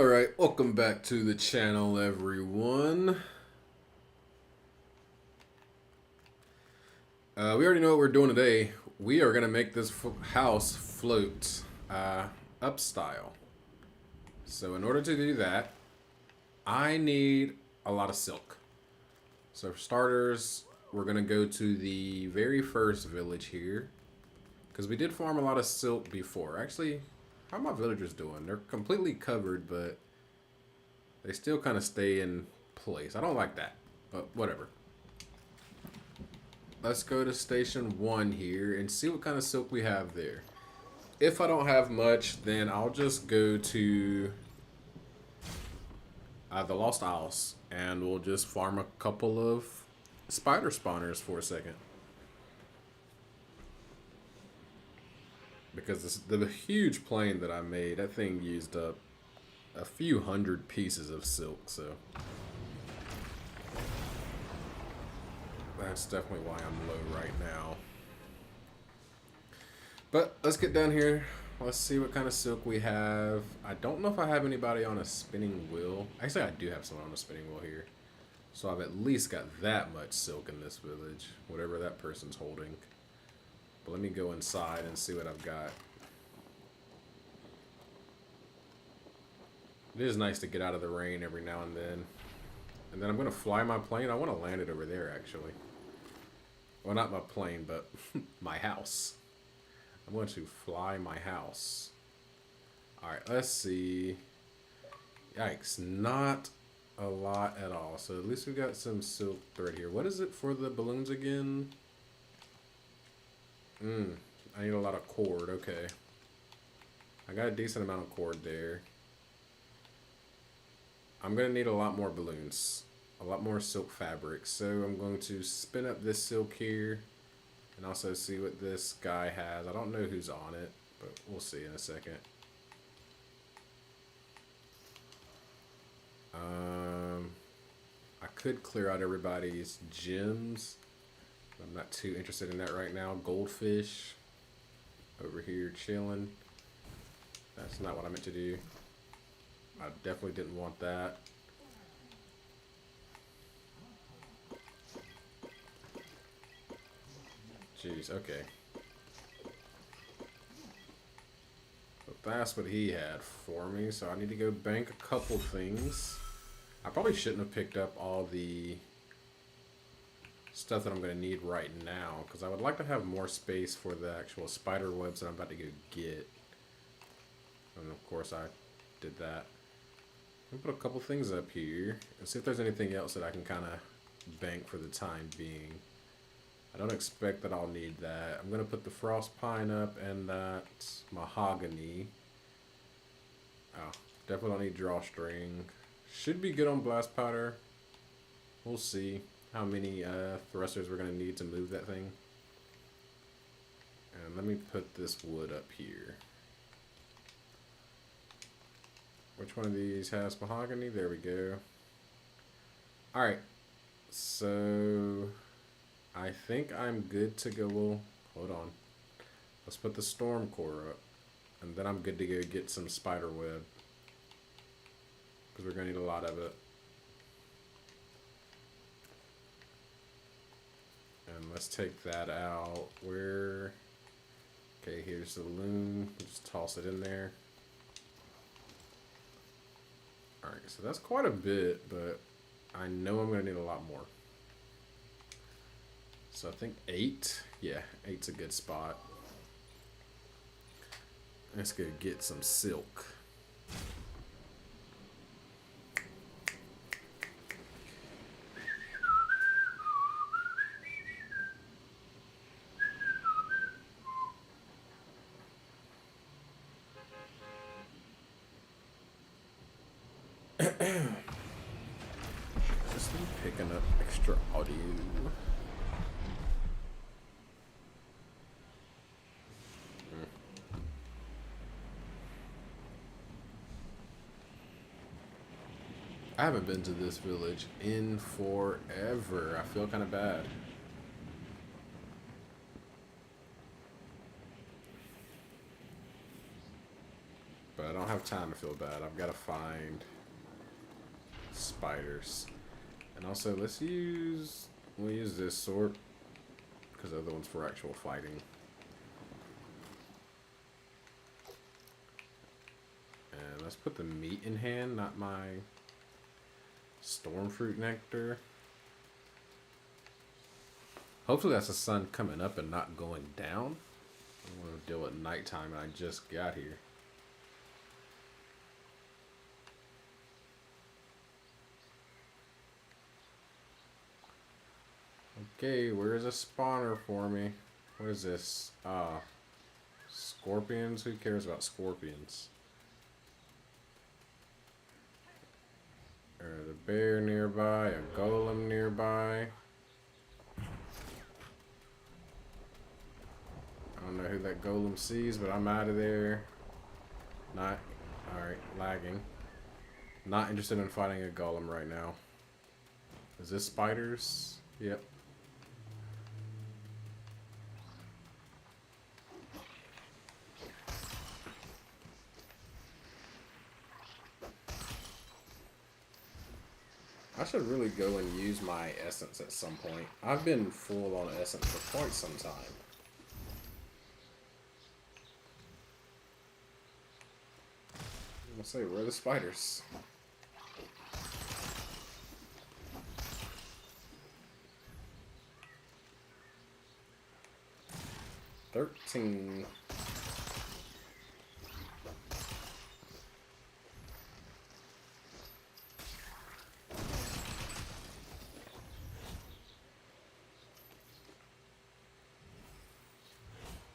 Alright, welcome back to the channel, everyone. We already know what we're doing today. We are going to make this house float up style. So in order to do that, I need a lot of silk. So for starters, we're going to go to the very first village here. Because we did farm a lot of silk before. Actually, how are my villagers doing? They're completely covered, but they still kind of stay in place. I don't like that, but whatever. Let's go to station 1 here and see what kind of silk we have there. If I don't have much, then I'll just go to the Lost Isles and we'll just farm a couple of spider spawners for a second. Because the huge plane that I made, that thing used up a few hundred pieces of silk, so that's definitely why I'm low right now. But let's get down here. Let's see what kind of silk we have. I don't know if I have anybody on a spinning wheel. Actually, I do have someone on a spinning wheel here. So I've at least got that much silk in this village, whatever that person's holding. But let me go inside and see what I've got. It is nice to get out of the rain every now and then. And then I'm going to fly my plane. I want to land it over there, actually. Well, not my plane, but my house. I'm going to fly my house. Alright, let's see. Yikes, not a lot at all. So at least we got some silk thread here. What is it for the balloons again? I need a lot of cord. Okay. I got a decent amount of cord there. I'm going to need a lot more balloons. A lot more silk fabric. So I'm going to spin up this silk here. And also see what this guy has. I don't know who's on it, but we'll see in a second. I could clear out everybody's gems. I'm not too interested in that right now. Goldfish over here chilling. That's not what I meant to do. I definitely didn't want that. Jeez, okay. But that's what he had for me, so I need to go bank a couple things. I probably shouldn't have picked up all the stuff that I'm going to need right now, because I would like to have more space for the actual spider webs that I'm about to go get. And of course I did that. I'm going to put a couple things up here and see if there's anything else that I can kind of bank for the time being. I don't expect that I'll need that. I'm going to put the frost pine up and that mahogany. Oh, definitely don't need drawstring. Should be good on blast powder. We'll see how many thrusters we're going to need to move that thing. And let me put this wood up here. Which one of these has mahogany? There we go. Alright. So I think I'm good to go. Well, hold on. Let's put the storm core up. And then I'm good to go get some spider web. Because we're going to need a lot of it. And let's take that out. Where? Okay, here's the loom. Just toss it in there. Alright, so that's quite a bit, but I know I'm going to need a lot more. So I think 8. Yeah, 8's a good spot. Let's go get some silk. Just picking up extra audio. I haven't been to this village in forever. I feel kind of bad. But I don't have time to feel bad. I've got to find spiders. And also, we'll use this sword, because the other one's for actual fighting. And let's put the meat in hand, not my storm fruit nectar. Hopefully that's the sun coming up and not going down. I want to deal with nighttime and I just got here. Okay, where's a spawner for me? What is this? Scorpions? Who cares about scorpions? There's a bear nearby, a golem nearby. I don't know who that golem sees, but I'm out of there. Alright, lagging. Not interested in fighting a golem right now. Is this spiders? Yep. I should really go and use my essence at some point. I've been full on essence for quite some time. I'll say, where are the spiders? $13.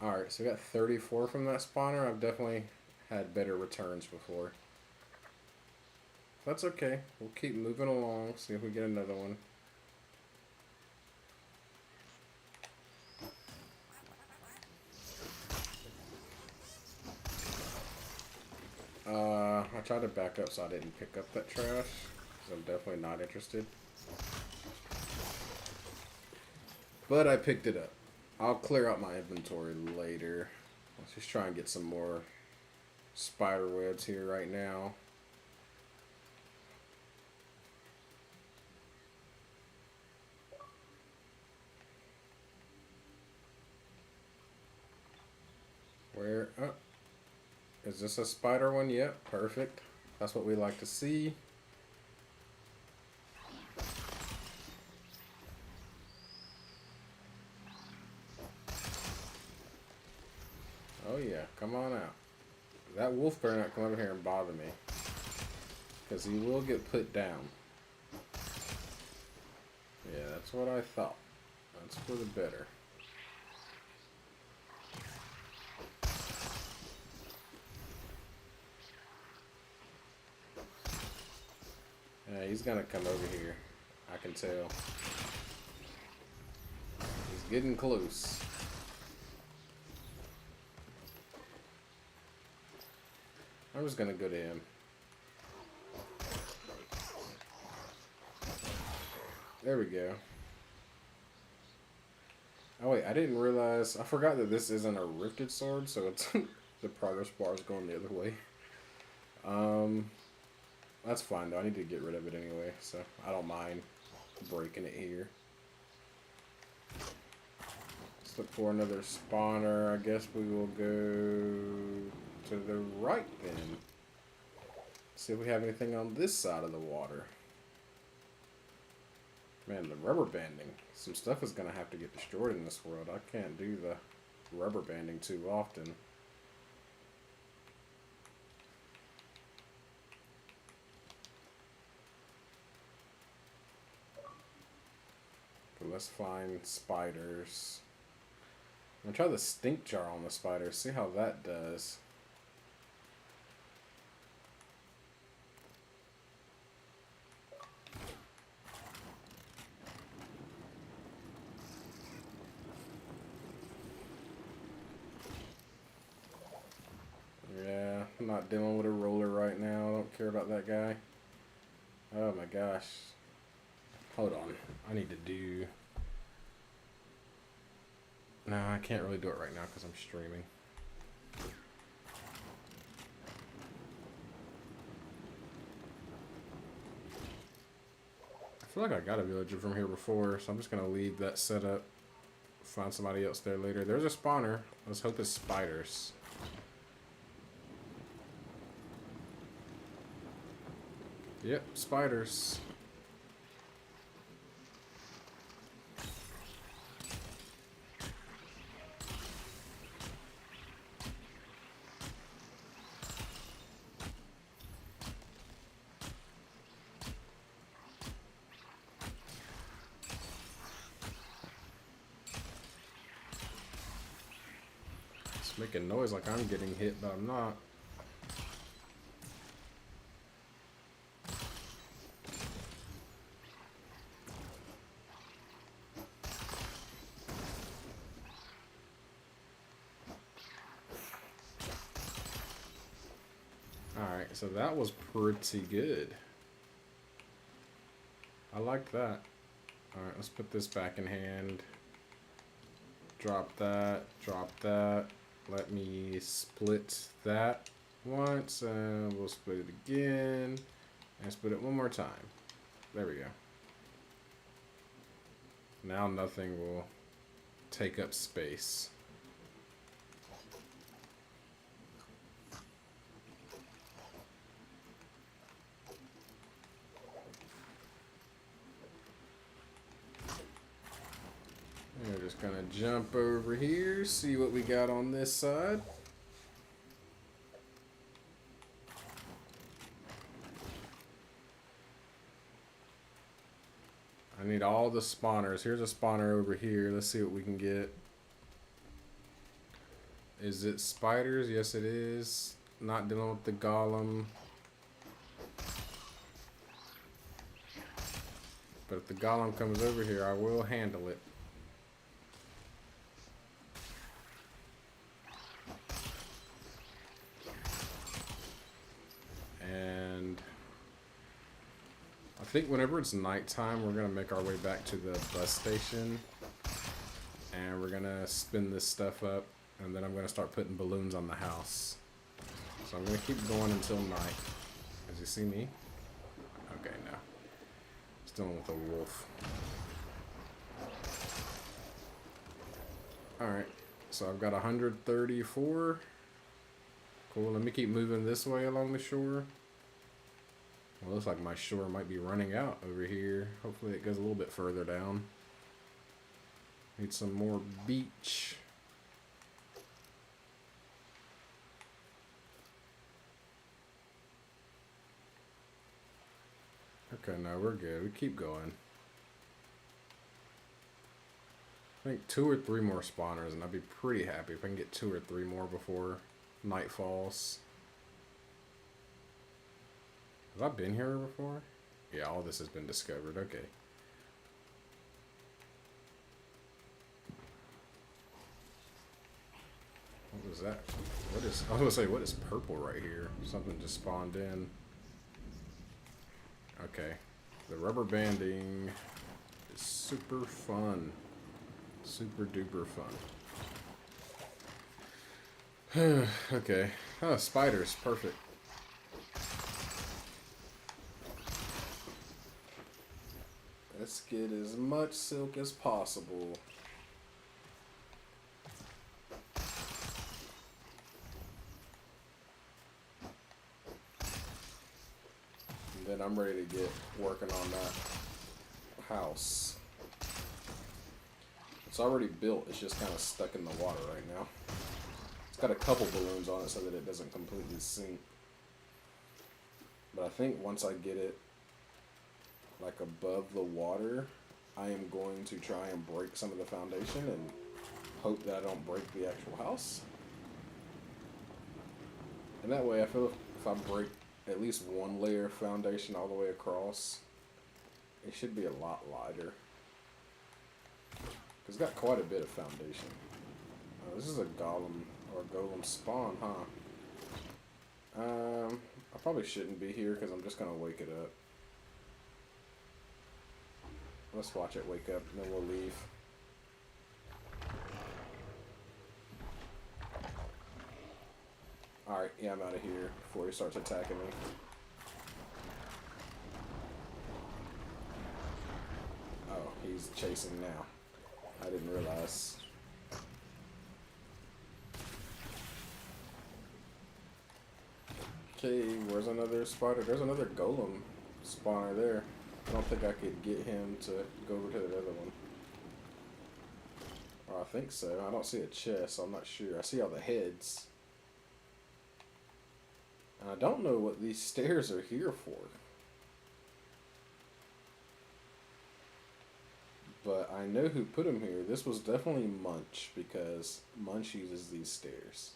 Alright, so we got 34 from that spawner. I've definitely had better returns before. That's okay. We'll keep moving along, see if we get another one. I tried to back up so I didn't pick up that trash, because I'm definitely not interested. But I picked it up. I'll clear out my inventory later. Let's just try and get some more spider webs here right now. Where? Oh, is this a spider one? Yep, perfect. That's what we like to see. Oh yeah, come on out. That wolf better not come over here and bother me, because he will get put down. Yeah, that's what I thought. That's for the better. Yeah, he's gonna come over here. I can tell. He's getting close. I'm just gonna go to him. There we go. Oh wait, I didn't realize, I forgot that this isn't a rifted sword, so it's the progress bar is going the other way. That's fine though, I need to get rid of it anyway, so I don't mind breaking it here. Let's look for another spawner. I guess we will go to the right then. See if we have anything on this side of the water. Man, the rubber banding. Some stuff is going to have to get destroyed in this world. I can't do the rubber banding too often. But let's find spiders. I'm going to try the stink jar on the spiders. See how that does. I'm not dealing with a roller right now. I don't care about that guy. Oh my gosh. Hold on. I need to do... No, I can't really do it right now because I'm streaming. feel like I got a villager from here before, so I'm just gonna leave that set up. Find somebody else there later. There's a spawner. Let's hope it's spiders. Yep, spiders. It's making noise like I'm getting hit, but I'm not. Alright, so that was pretty good. I like that. Alright, let's put this back in hand. Drop that, drop that. Let me split that once, and we'll split it again. And split it one more time. There we go. Now nothing will take up space. We're just gonna jump over here, see what we got on this side. I need all the spawners. Here's a spawner over here. Let's see what we can get. Is it spiders? Yes, it is. Not dealing with the golem. But if the golem comes over here, I will handle it. And I think whenever it's nighttime, we're going to make our way back to the bus station. And we're going to spin this stuff up. And then I'm going to start putting balloons on the house. So I'm going to keep going until night. Does he see me? Okay, no. Still with a wolf. Alright, so I've got 134. Cool, let me keep moving this way along the shore. Well, looks like my shore might be running out over here. Hopefully it goes a little bit further down. Need some more beach. Okay, no, we're good. We keep going. I think 2 or 3 more spawners, and I'd be pretty happy if I can get 2 or 3 more before night falls. Have I been here before? Yeah, all this has been discovered. Okay. What was that? What is... I was gonna say, what is purple right here? Something just spawned in. Okay. The rubber banding is super fun. Super duper fun. Okay. Oh, spiders. Perfect. Let's get as much silk as possible. And then I'm ready to get working on that house. It's already built, it's just kind of stuck in the water right now. It's got a couple balloons on it so that it doesn't completely sink. But I think once I get it like above the water, I am going to try and break some of the foundation and hope that I don't break the actual house. And that way I feel if I break at least one layer of foundation all the way across, it should be a lot lighter. It's got quite a bit of foundation. This is a golem or a golem spawn, huh? I probably shouldn't be here because I'm just gonna wake it up. Let's watch it wake up and then we'll leave. Alright, yeah, I'm out of here before he starts attacking me. he's chasing now. I didn't realize. Okay, where's another spider? There's another golem spawner there. I don't think I could get him to go over to the other one. Or I think so. I don't see a chest, so I'm not sure. I see all the heads. And I don't know what these stairs are here for. But I know who put them here. This was definitely Munch, because Munch uses these stairs.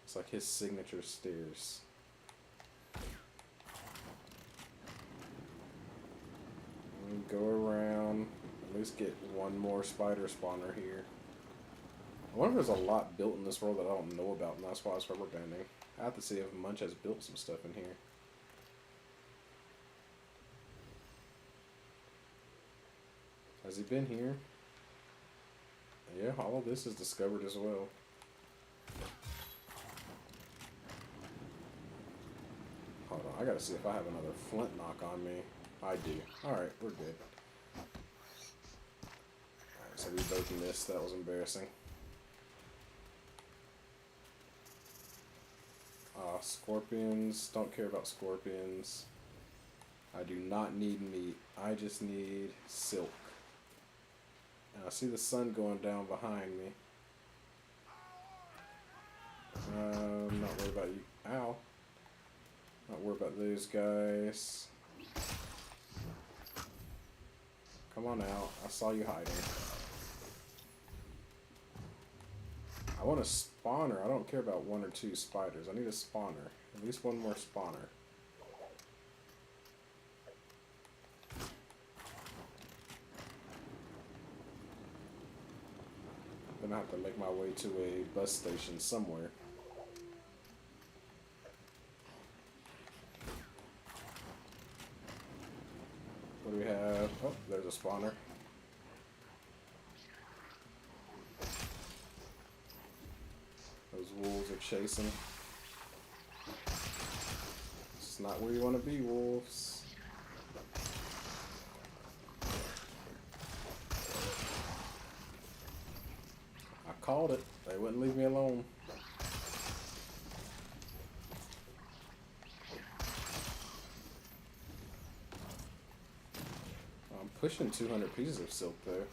It's like his signature stairs. And go around, at least get one more spider spawner here. I wonder if there's a lot built in this world that I don't know about, and that's why it's rubber banding. I have to see if Munch has built some stuff in here. Has he been here? Yeah, all of this is discovered as well. Hold on, I gotta see if I have another flint knock on me. I do. Alright, we're good. Alright, so we both missed. That was embarrassing. Scorpions. Don't care about scorpions. I do not need meat. I just need silk. And I see the sun going down behind me. I'm not worried about you. Ow. Not worried about those guys. Come on out. I saw you hiding. I want a spawner. I don't care about 1 or 2 spiders. I need a spawner. At least one more spawner. Then I have to make my way to a bus station somewhere. What do we have? Oh, there's a spawner. Those wolves are chasing. It's not where you want to be, wolves. I called it. They wouldn't leave me alone. I'm pushing 200 pieces of silk though.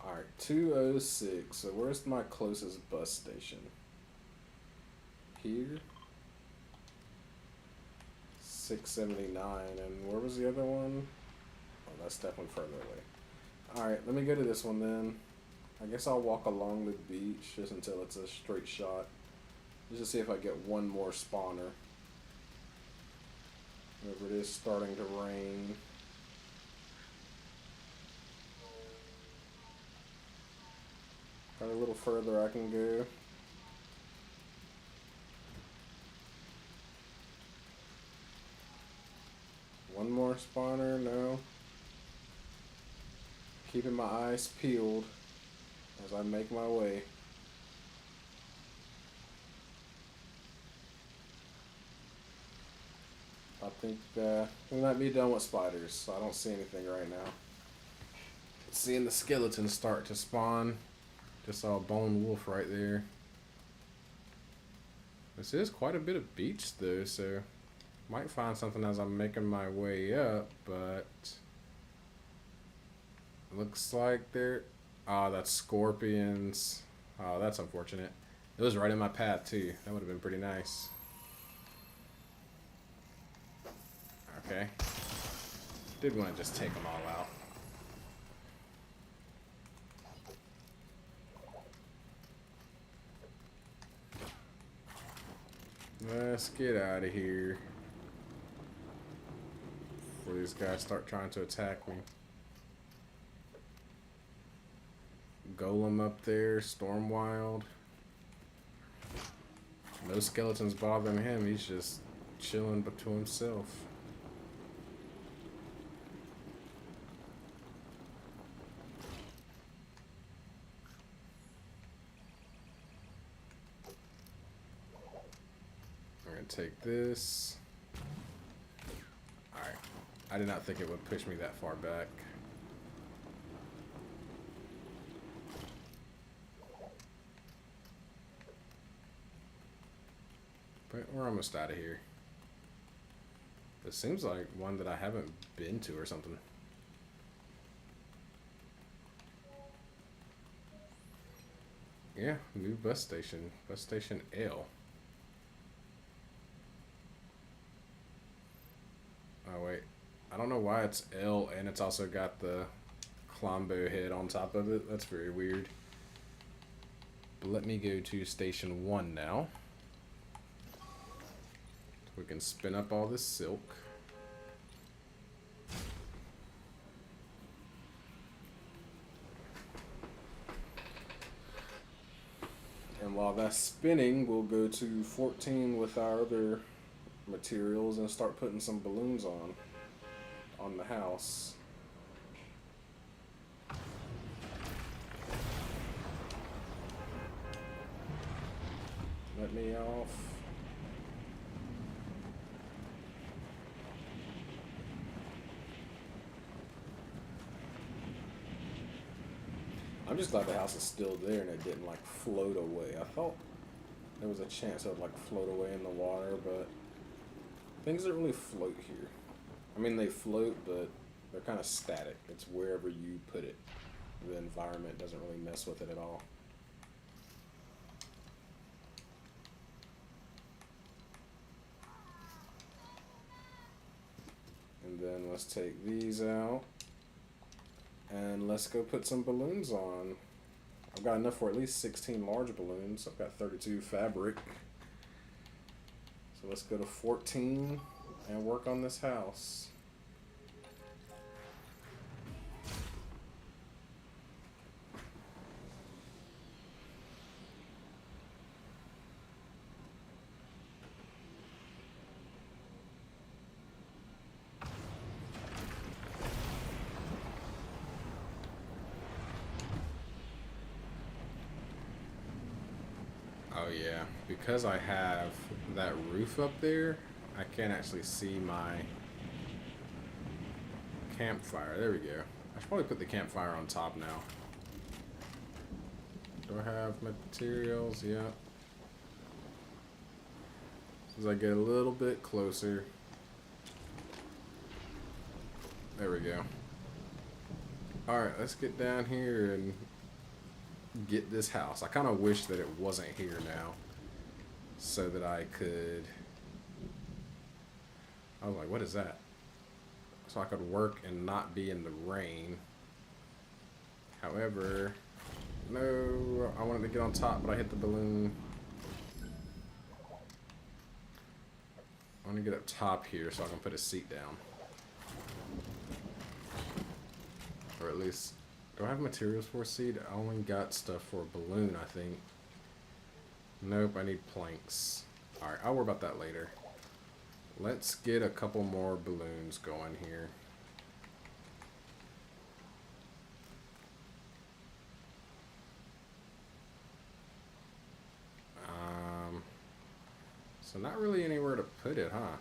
Alright, 206. So where's my closest bus station? Here? 679. And where was the other one? Oh, that's definitely further away. Alright, let me go to this one then. I guess I'll walk along the beach just until it's a straight shot. Just to see if I get one more spawner. Whenever it is starting to rain. Got a little further I can go. One more spawner, no. Keeping my eyes peeled as I make my way. I think we might be done with spiders, so I don't see anything right now. Seeing the skeletons start to spawn. Just saw a bone wolf right there. This is quite a bit of beach though, so might find something as I'm making my way up, but looks like they're... Oh, that's scorpions. Oh, that's unfortunate. It was right in my path too. That would have been pretty nice. Okay. Did want to just take them all out. Let's get out of here before these guys start trying to attack me. Golem up there, Stormwild. No skeletons bothering him, he's just chilling to himself. And take this. Alright. I did not think it would push me that far back. But we're almost out of here. It seems like one that I haven't been to or something. Yeah, new bus station. Bus station L. Oh wait. I don't know why it's L and it's also got the Klombo head on top of it. That's very weird. But let me go to station 1 now. We can spin up all this silk. And while that's spinning, we'll go to 14 with our other materials and start putting some balloons on the house. Let me off. I'm just glad the house is still there and it didn't like float away. I thought there was a chance it would like float away in the water, but things don't really float here. I mean, they float, but they're kind of static. It's wherever you put it. The environment doesn't really mess with it at all. And then let's take these out. And let's go put some balloons on. I've got enough for at least 16 large balloons. I've got 32 fabric. So let's go to 14 and work on this house. Oh yeah, because I have that roof up there, I can't actually see my campfire. There we go. I should probably put the campfire on top now. Do I have materials? Yeah. As I get a little bit closer. There we go. Alright, let's get down here and get this house. I kind of wish that it wasn't here now so that I could... I was like, what is that? So I could work and not be in the rain. However, no, I wanted to get on top, but I hit the balloon. I want to get up top here so I can put a seat down. Or at least, do I have materials for a seat? I only got stuff for a balloon, I think. Nope, I need planks. Alright, I'll worry about that later. Let's get a couple more balloons going here. So not really anywhere to put it, huh?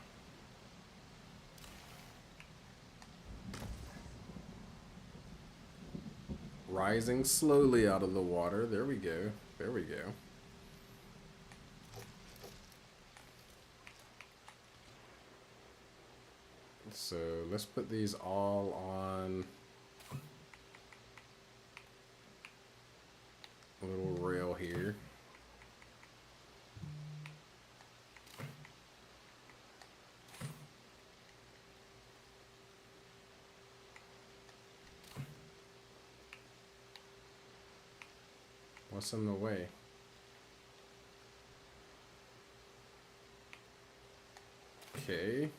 Rising slowly out of the water. There we go. There we go. So let's put these all on a little rail here. What's in the way? Okay.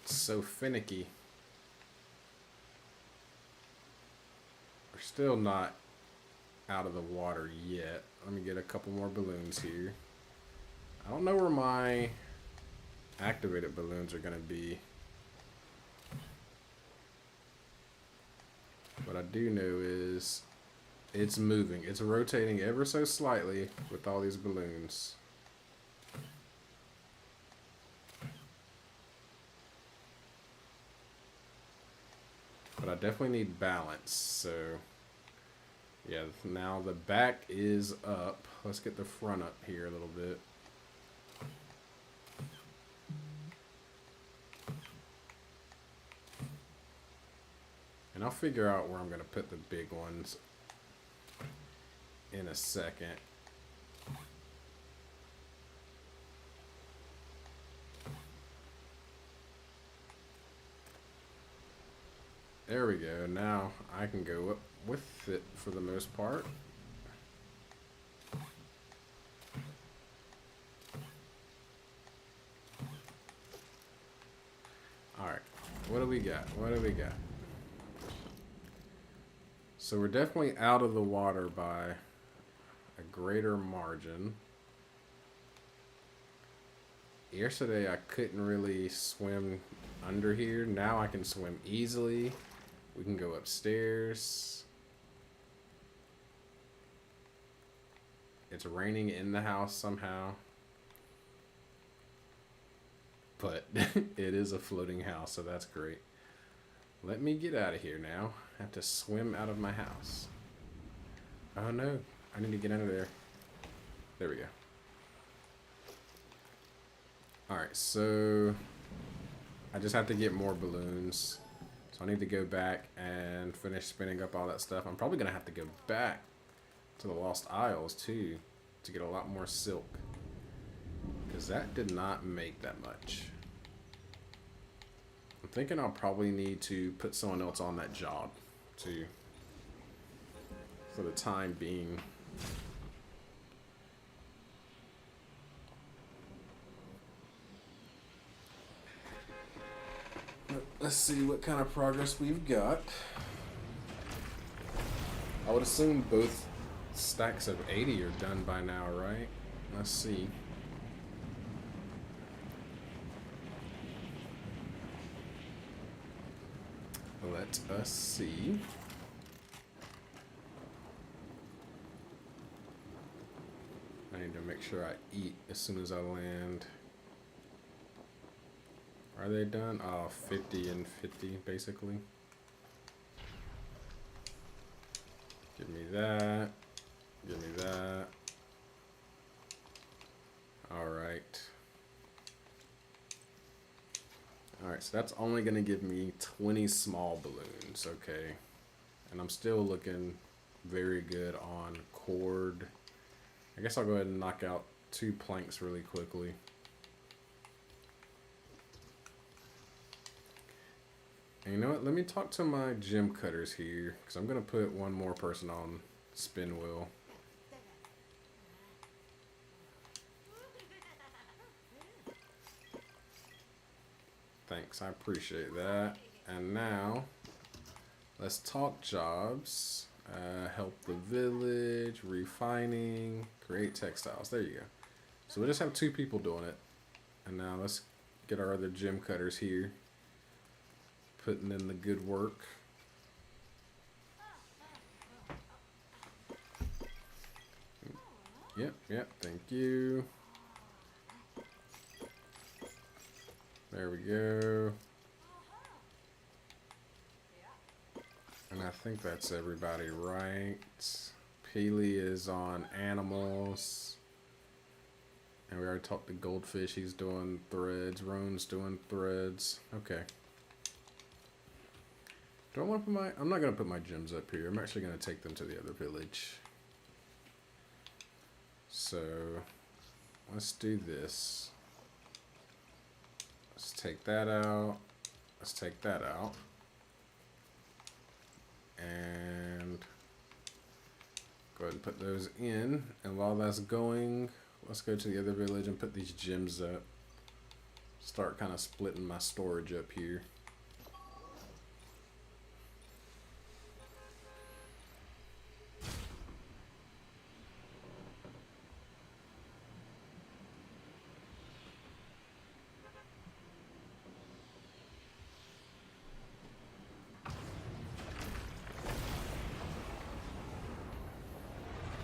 It's so finicky. We're still not out of the water yet. Let me get a couple more balloons here. I don't know where my activated balloons are going to be. What I do know is It's moving. It's rotating ever so slightly with all these balloons. But I definitely need balance, so yeah, now the back is up. Let's get the front up here a little bit. And I'll figure out where I'm going to put the big ones in a second. There we go. Now I can go up with it for the most part. Alright, what do we got? What do we got? So we're definitely out of the water by a greater margin. Yesterday I couldn't really swim under here. Now I can swim easily. We can go upstairs. It's raining in the house somehow. But it is a floating house, so that's great. Let me get out of here now. I have to swim out of my house. Oh no, I need to get under there. There we go. Alright, so I just have to get more balloons. So I need to go back and finish spinning up all that stuff. I'm probably going to have to go back to the Lost Isles too to get a lot more silk. Because that did not make that much. I'm thinking I'll probably need to put someone else on that job too, for the time being. Let's see what kind of progress we've got. I would assume both stacks of 80 are done by now, right? Let's see. Let us see. I need to make sure I eat as soon as I land. Are they done? Oh, 50 and 50, basically. Give me that. Give me that. Alright. Alright, so that's only going to give me 20 small balloons. Okay. And I'm still looking very good on cord. I guess I'll go ahead and knock out 2 planks really quickly. And you know what? Let me talk to my gem cutters here, because I'm going to put one more person on spin wheel. Thanks, I appreciate that. And now, let's talk jobs. Help the village, refining, create textiles. There you go. So we just have 2 people doing it. And now let's get our other gem cutters here, putting in the good work. Yep, thank you. There we go. And I think that's everybody, right? Peely is on animals. And we already talked to Goldfish. He's doing threads. Roan's doing threads. Okay. Do I want to put my... I'm not going to put my gems up here. I'm actually going to take them to the other village. So, let's do this. Let's take that out. Let's take that out. And go ahead and put those in. And while that's going, let's go to the other village and put these gems up. Start kind of splitting my storage up here.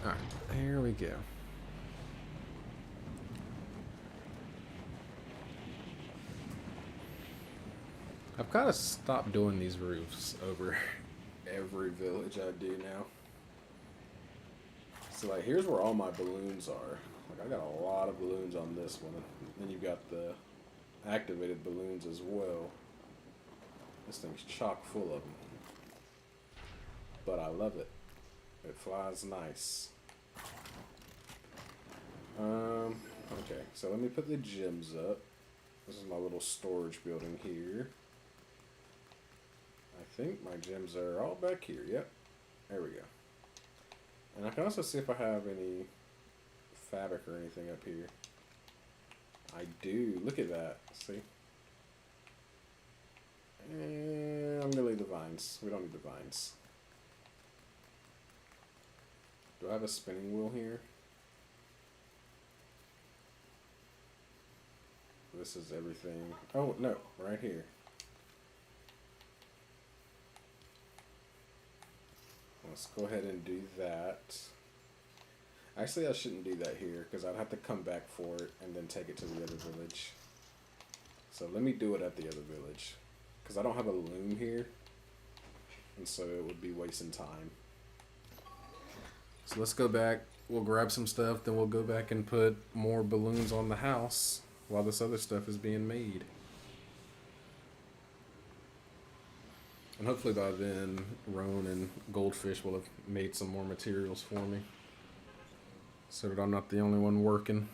Alright, here we go. I've kind of stopped doing these roofs over every village I do now. So like, here's where all my balloons are. Like, I got a lot of balloons on this one. Then you've got the activated balloons as well. This thing's chock full of them. But I love it. It flies nice. Okay, so let me put the gems up. This is my little storage building here. I think my gems are all back here. Yep. There we go. And I can also see if I have any fabric or anything up here. I do. Look at that. See? And I'm going to leave the vines. We don't need the vines. Do I have a spinning wheel here? This is everything. Oh, no. Right here. Let's go ahead and do that. Actually, I shouldn't do that here because I'd have to come back for it and then take it to the other village. So let me do it at the other village because I don't have a loom here, and so it would be wasting time. So let's go back. We'll grab some stuff, then we'll go back and put more balloons on the house while this other stuff is being made. And hopefully by then, Roan and Goldfish will have made some more materials for me, so that I'm not the only one working.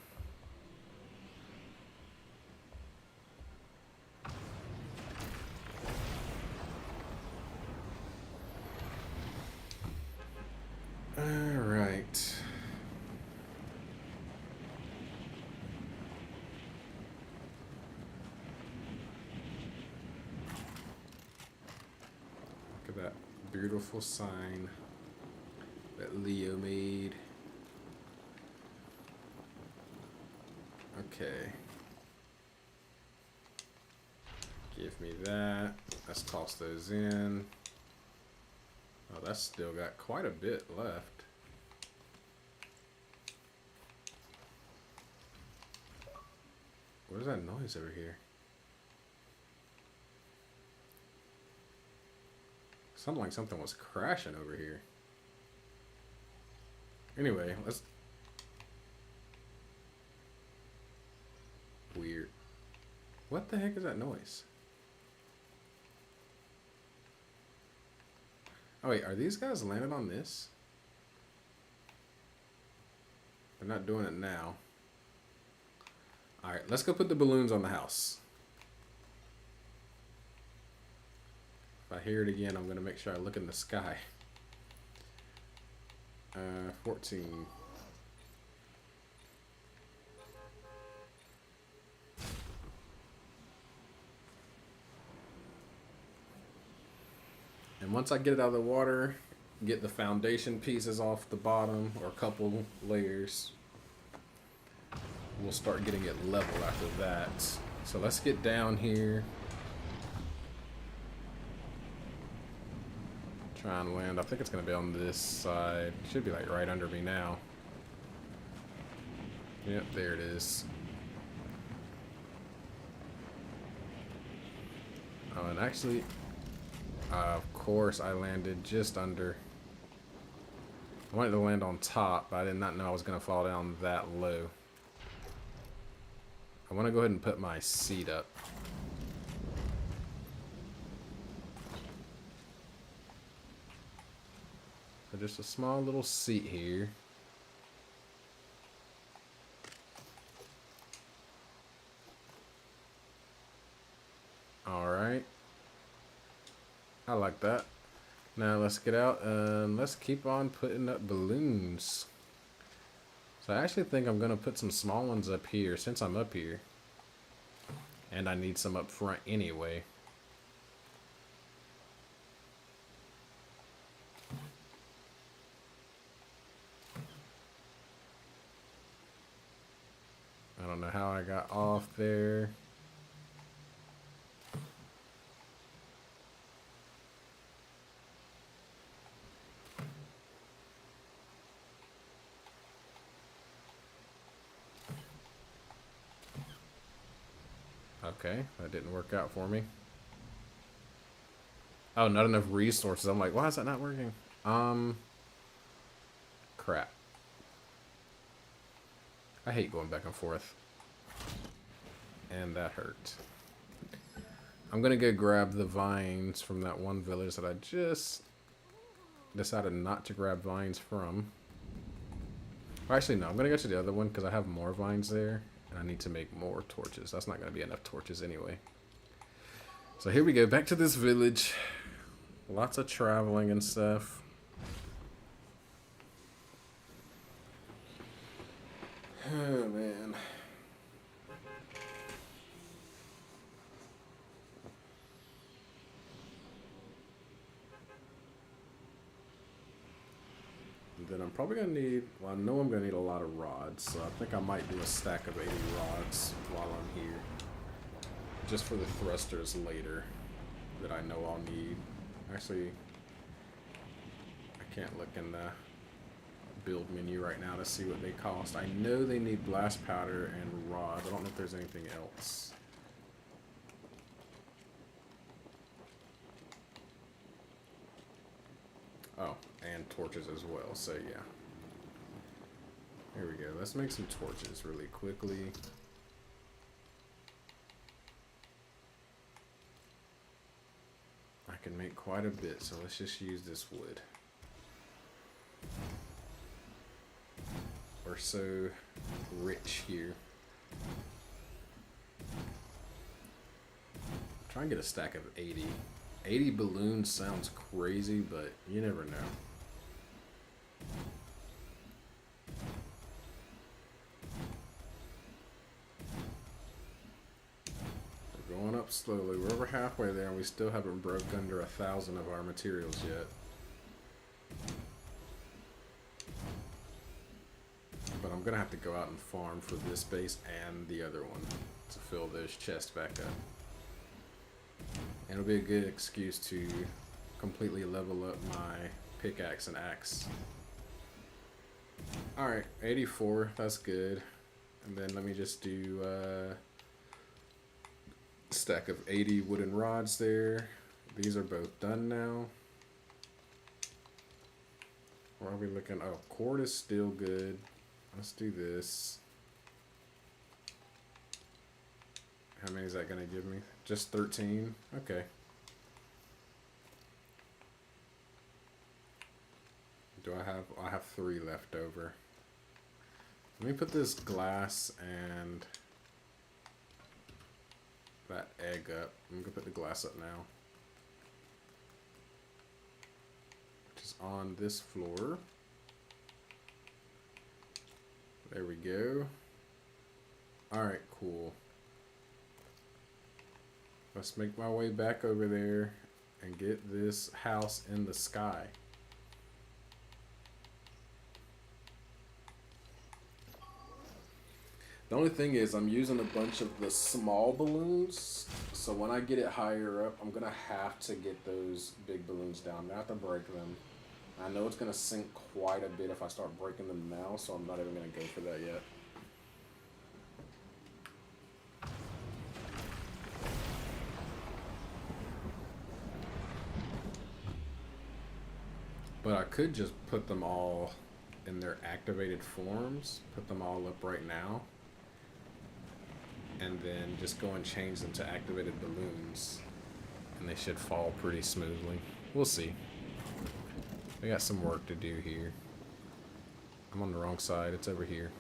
Alright. Look at that beautiful sign that Leo made. Okay. Give me that. Let's toss those in. Oh, that's still got quite a bit left. What is that noise over here? Sounded like something was crashing over here. Anyway, let's... Weird. What the heck is that noise? Oh wait, are these guys landing on this? They're not doing it now. Alright, let's go put the balloons on the house. If I hear it again, I'm going to make sure I look in the sky. 14. And once I get it out of the water, get the foundation pieces off the bottom, or a couple layers, we'll start getting it level after that. So let's get down here. Try and land. I think it's going to be on this side. Should be like right under me now. Yep, there it is. Oh, and actually, of course, I landed just under. I wanted to land on top, but I did not know I was going to fall down that low. I want to go ahead and put my seat up. So just a small little seat here. Alright. I like that. Now let's get out and let's keep on putting up balloons. So I actually think I'm going to put some small ones up here since I'm up here. And I need some up front anyway. I don't know how I got off there. Okay, that didn't work out for me. Oh, not enough resources. I'm like, why is that not working? Crap. I hate going back and forth. And that hurt. I'm gonna go grab the vines from that one village that I just decided not to grab vines from. Well, actually, no. I'm gonna go to the other one because I have more vines there. And I need to make more torches. That's not gonna be enough torches anyway. So here we go. Back to this village. Lots of traveling and stuff. Oh, man. And then I'm probably going to need... Well, I know I'm going to need a lot of rods. So I think I might do a stack of 80 rods while I'm here. Just for the thrusters later that I know I'll need. Actually, I can't look in the build menu right now to see what they cost. I know they need blast powder and rods. I don't know if there's anything else. Oh, and torches as well, so yeah. Here we go. Let's make some torches really quickly. I can make quite a bit, so let's just use this wood. We're so rich here. Try and get a stack of 80. 80 balloons sounds crazy, but you never know. We're going up slowly. We're over halfway there and we still haven't broke under 1,000 of our materials yet. But I'm gonna have to go out and farm for this base and the other one to fill those chests back up. And it'll be a good excuse to completely level up my pickaxe and axe. Alright, 84, that's good. And then let me just do a stack of 80 wooden rods there. These are both done now. Where are we looking? Oh, cord is still good. Let's do this. How many is that going to give me? Just 13? Okay. Do I have 3 left over. Let me put this glass and that egg up. I'm going to put the glass up now. Which is on this floor. There we go. Alright, cool. Let's make my way back over there and get this house in the sky. The only thing is I'm using a bunch of the small balloons, so when I get it higher up, I'm going to have to get those big balloons down. I'm going to have to break them. I know it's going to sink quite a bit if I start breaking them now, so I'm not even going to go for that yet. But I could just put them all in their activated forms, put them all up right now, and then just go and change them to activated balloons, and they should fall pretty smoothly. We'll see. We got some work to do here. I'm on the wrong side. It's over here.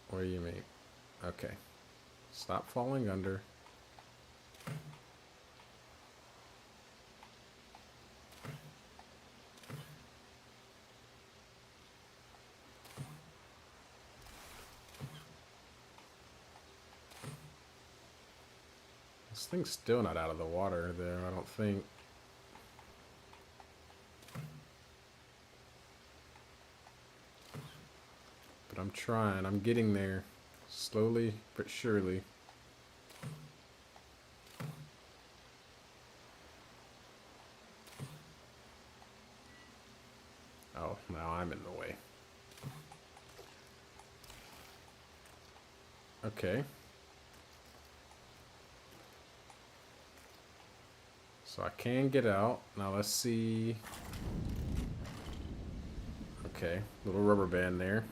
What do you mean? Okay. Stop falling under. This thing's still not out of the water there, I don't think. But I'm trying. I'm getting there. Slowly but surely. Okay. So I can get out. Now let's see. Okay, little rubber band there.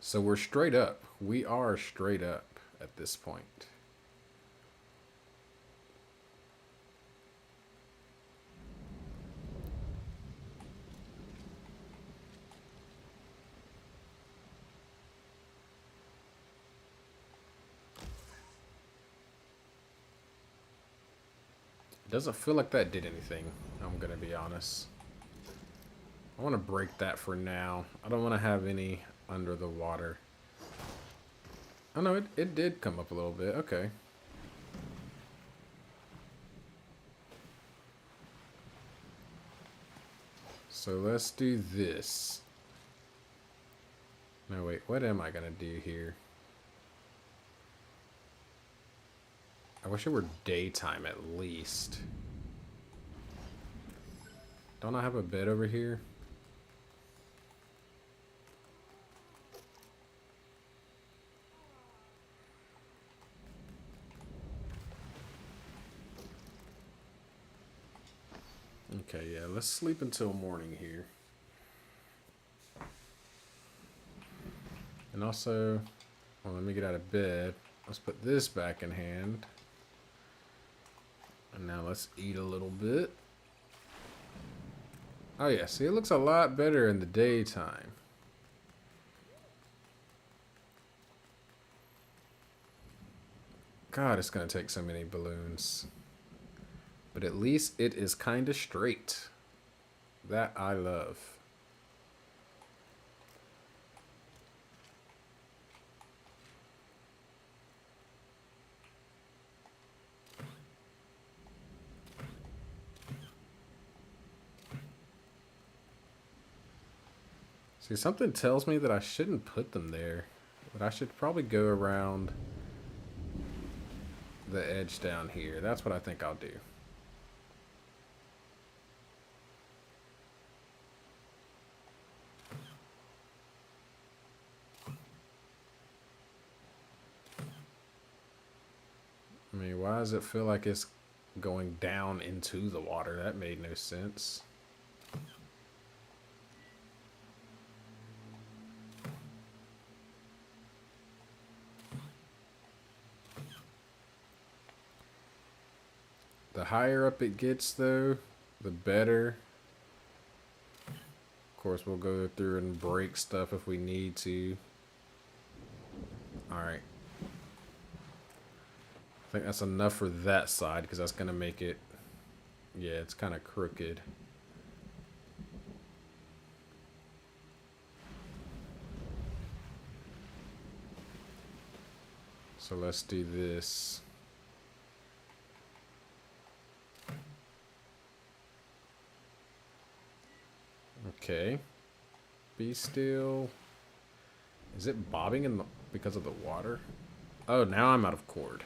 So we're straight up. We are straight up at this point. It doesn't feel like that did anything, I'm gonna be honest. I want to break that for now. I don't want to have any under the water. Oh no, it did come up a little bit. Okay. So let's do this. No, wait. What am I going to do here? I wish it were daytime at least. Don't I have a bed over here? Okay, yeah. Let's sleep until morning here. And also, well, let me get out of bed. Let's put this back in hand. And now let's eat a little bit. Oh yeah, see, it looks a lot better in the daytime. God, it's gonna take so many balloons. But at least it is kind of straight. That I love. See, something tells me that I shouldn't put them there. But I should probably go around the edge down here. That's what I think I'll do. I mean, why does it feel like it's going down into the water? That made no sense. The higher up it gets, though, the better. Of course, we'll go through and break stuff if we need to. Alright. I think that's enough for that side, because that's going to make it... Yeah, it's kind of crooked. So let's do this. Okay. Be still. Is it bobbing in the, because of the water? Oh, now I'm out of cord.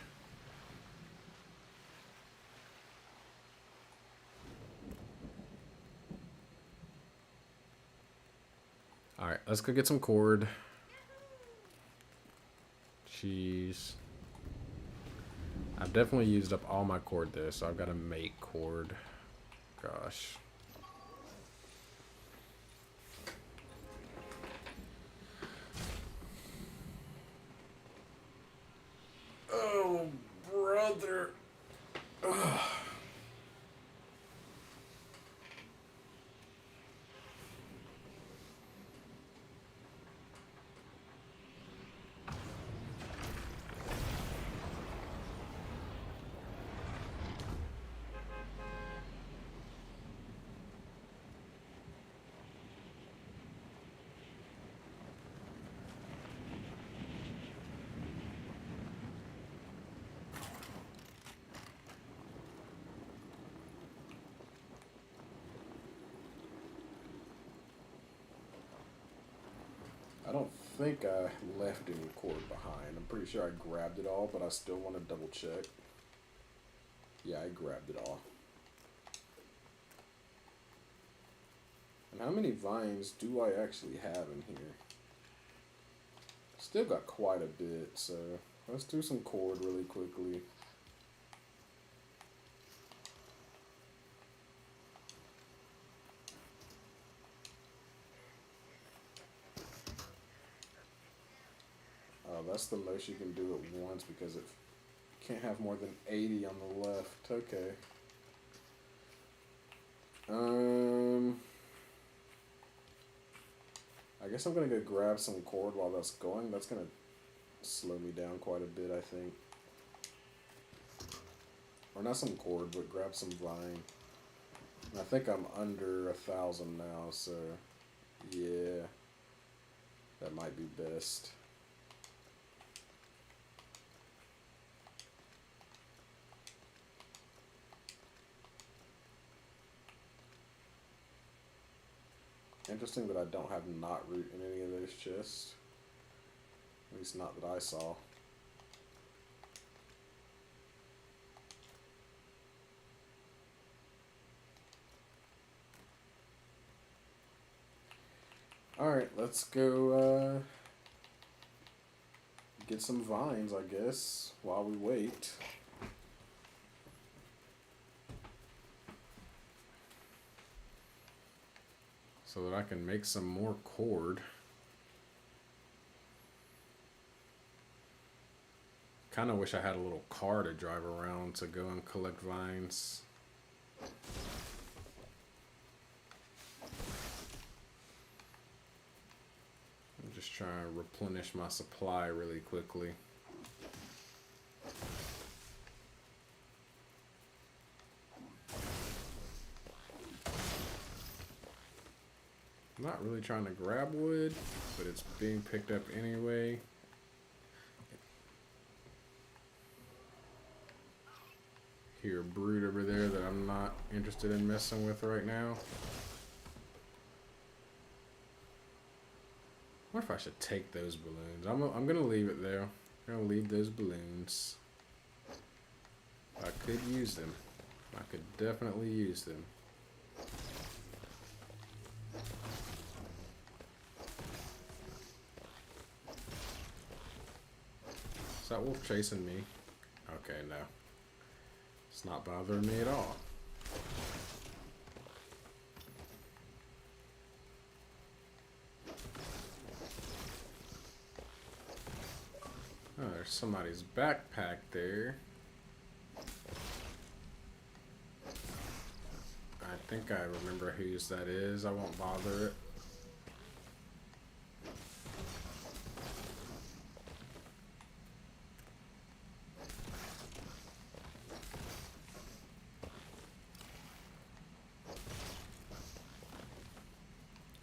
Alright, let's go get some cord. Jeez. I've definitely used up all my cord there, so I've got to make cord. Gosh. Oh, brother. Ugh. I don't think I left any cord behind. I'm pretty sure I grabbed it all, but I still want to double check. Yeah, I grabbed it all. And how many vines do I actually have in here? Still got quite a bit, so let's do some cord really quickly. That's the most you can do at once because it can't have more than 80 on the left. Okay. I guess I'm gonna go grab some cord while that's going. That's gonna slow me down quite a bit, I think. Or not some cord, but grab some vine. And I think I'm under 1,000 now, so yeah, that might be best. Interesting that I don't have knot root in any of those chests. At least not that I saw. Alright, let's go get some vines, I guess, while we wait. So that I can make some more cord. Kind of wish I had a little car to drive around to go and collect vines. I'm just trying to replenish my supply really quickly. I'm not really trying to grab wood, but it's being picked up anyway. Hear a brood over there that I'm not interested in messing with right now. I wonder if I should take those balloons. I'm gonna leave it there. I'm gonna leave those balloons. I could use them. I could definitely use them. Is that wolf chasing me? Okay, no. It's not bothering me at all. Oh, there's somebody's backpack there. I think I remember whose that is. I won't bother it.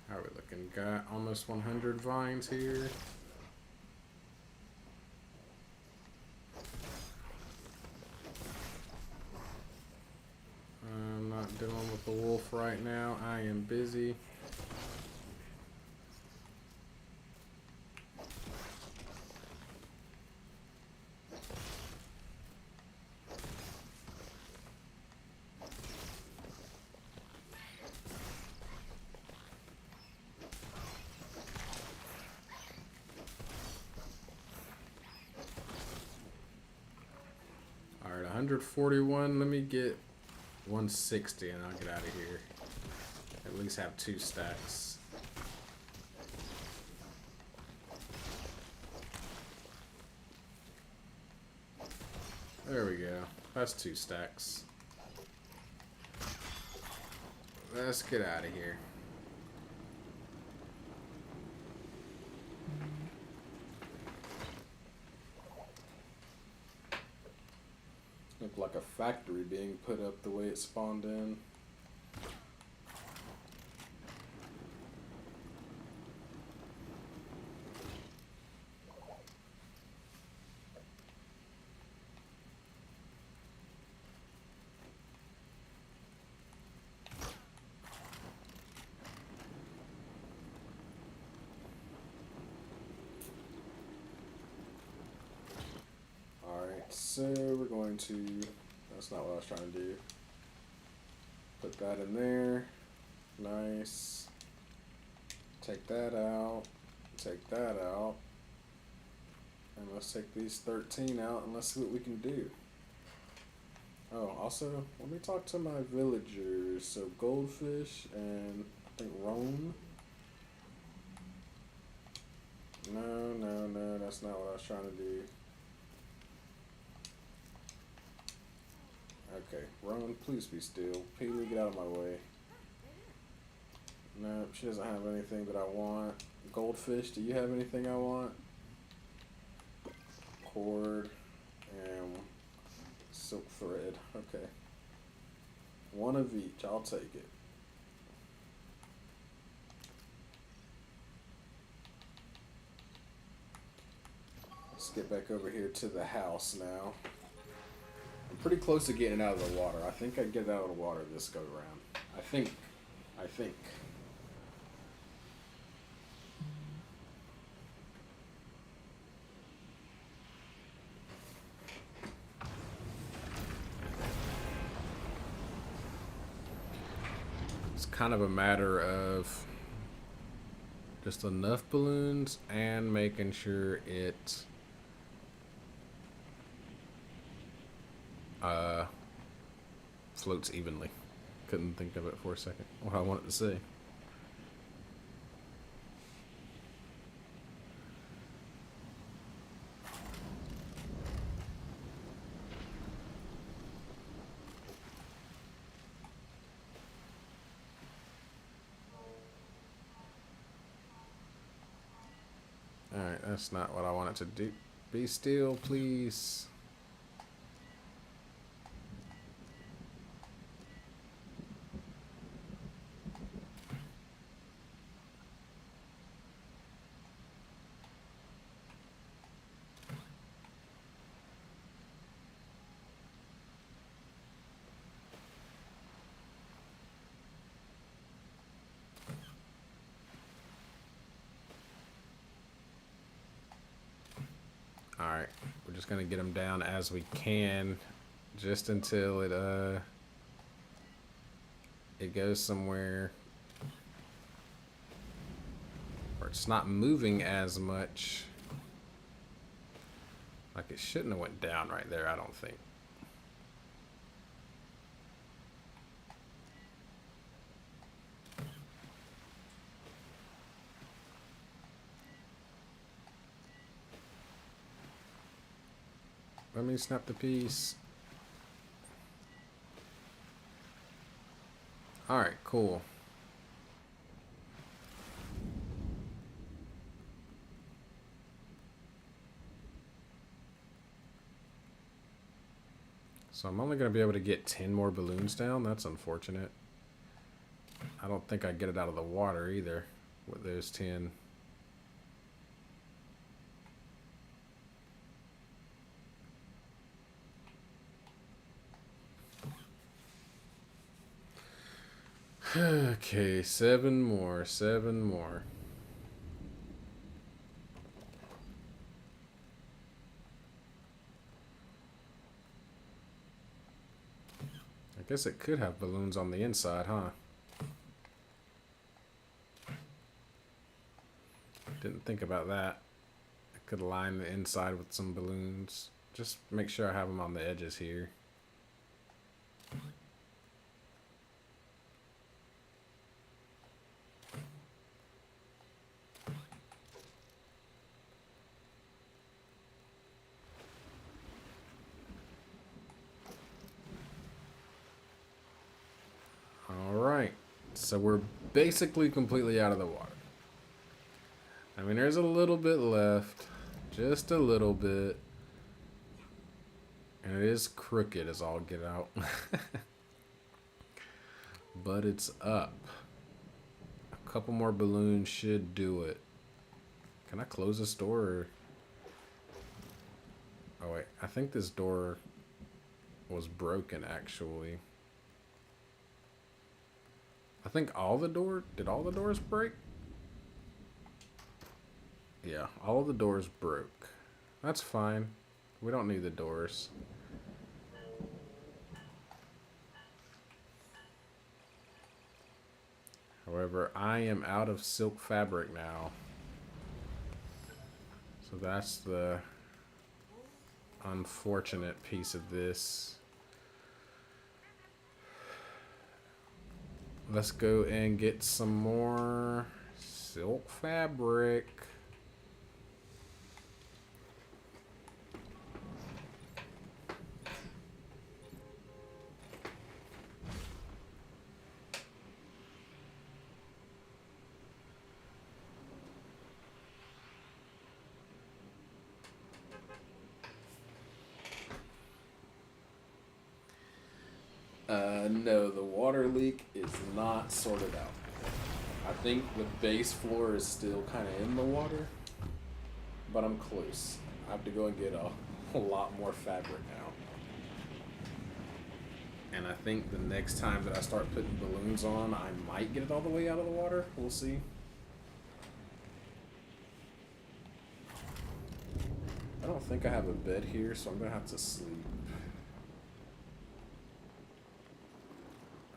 How are we looking? Got almost 100 vines here. I'm not dealing with the wolf right now. I am busy. Alright, 141. Let me get 160 and I'll get out of here. At least have 2 stacks. There we go. That's 2 stacks. Let's get out of here. Looked like a factory being put up the way it spawned in. So we're going to, that's not what I was trying to do. Put that in there. Nice. Take that out. Take that out. And let's take these 13 out and let's see what we can do. Oh, also, let me talk to my villagers. So, goldfish and I think roan. No, that's not what I was trying to do. Okay, roan, please be still. Peely, get out of my way. No, she doesn't have anything that I want. Goldfish, do you have anything I want? Cord and silk thread. Okay. One of each. I'll take it. Let's get back over here to the house now. I'm pretty close to getting it out of the water. I think I get it out of the water this go around. I think. It's kind of a matter of just enough balloons and making sure it floats evenly. Couldn't think of it for a second. What I wanted to say. Alright, that's not what I wanted to do. Be still, please. Alright, we're just gonna get them down as we can, just until it goes somewhere where it's not moving as much. Like it shouldn't have went down right there, I don't think. Let me snap the piece. Alright, cool. So I'm only going to be able to get 10 more balloons down. That's unfortunate. I don't think I get it out of the water either with those 10. Okay, 7 more, 7 more. I guess it could have balloons on the inside, huh? Didn't think about that. I could line the inside with some balloons. Just make sure I have them on the edges here. Alright, so we're basically completely out of the water. I mean, there's a little bit left. Just a little bit. And it is crooked as all get out. But it's up. A couple more balloons should do it. Can I close this door? Or... Oh wait, I think this door was broken actually. I think did all the doors break? Yeah, all the doors broke. That's fine. We don't need the doors. However, I am out of silk fabric now. So that's the unfortunate piece of this. Let's go and get some more silk fabric. No, the water leak is not sorted out. I think the base floor is still kind of in the water, but I'm close. I have to go and get a lot more fabric now. And I think the next time that I start putting balloons on, I might get it all the way out of the water. We'll see. I don't think I have a bed here, so I'm going to have to sleep.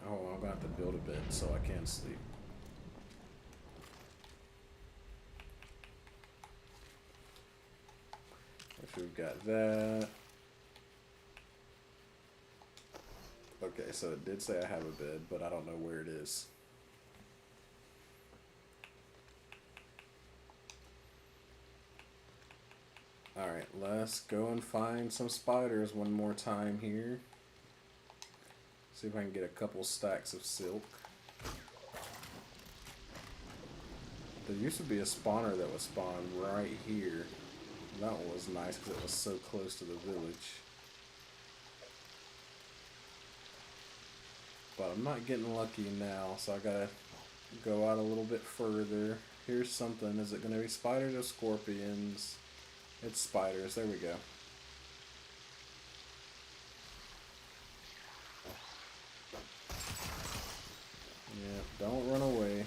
Oh, I'm going to have to build a bed so I can sleep. If we've got that. Okay, so it did say I have a bed, but I don't know where it is. Alright, let's go and find some spiders one more time here. See if I can get a couple stacks of silk. There used to be a spawner that was spawned right here. That one was nice because it was so close to the village. But I'm not getting lucky now, so I gotta go out a little bit further. Here's something. Is it gonna be spiders or scorpions? It's spiders. There we go. Yeah, don't run away.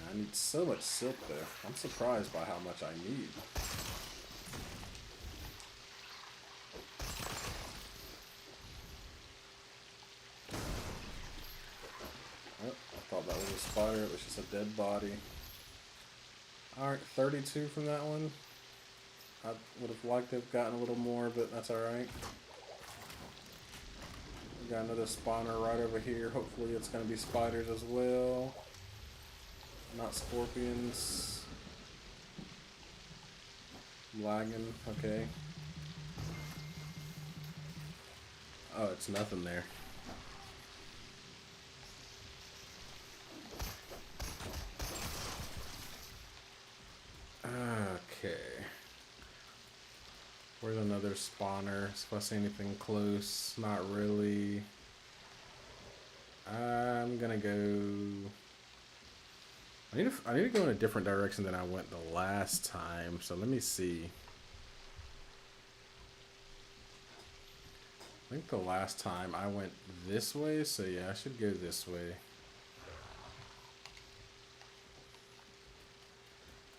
I need so much silk there. I'm surprised by how much I need. Oh, I thought that was a spider. It was just a dead body. Alright, 32 from that one. I would have liked to have gotten a little more, but that's alright. We got another spawner right over here. Hopefully it's going to be spiders as well. Not scorpions. Lagging, okay. Oh, it's nothing there. Okay. Where's another spawner? If I see anything close, not really. I'm gonna go. I need to go in a different direction than I went the last time. So let me see. I think the last time I went this way, so yeah, I should go this way.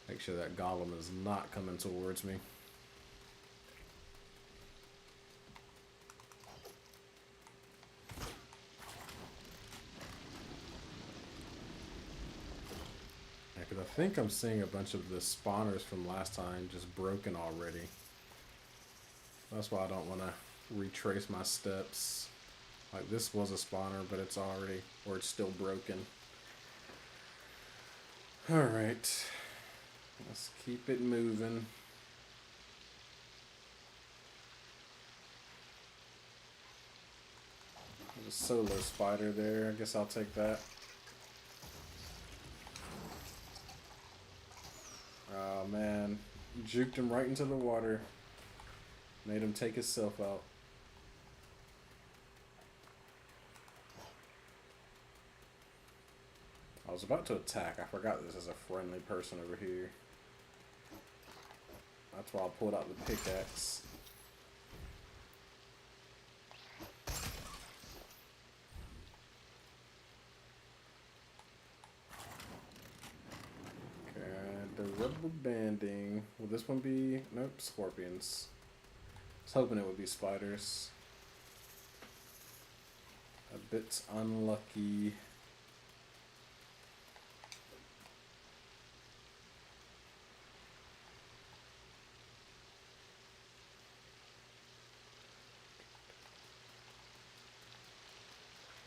Make sure that golem is not coming towards me. Yeah, because I think I'm seeing a bunch of the spawners from last time just broken already. That's why I don't want to retrace my steps. Like this was a spawner, but it's already, or it's still broken. Alright. Let's keep it moving. There's a solo spider there. I guess I'll take that. Oh man. Juked him right into the water. Made him take himself out. I was about to attack. I forgot this is a friendly person over here. That's why I pulled out the pickaxe. Okay, the rubber banding. Will this one be... Nope, scorpions. I was hoping it would be spiders. a bit unlucky.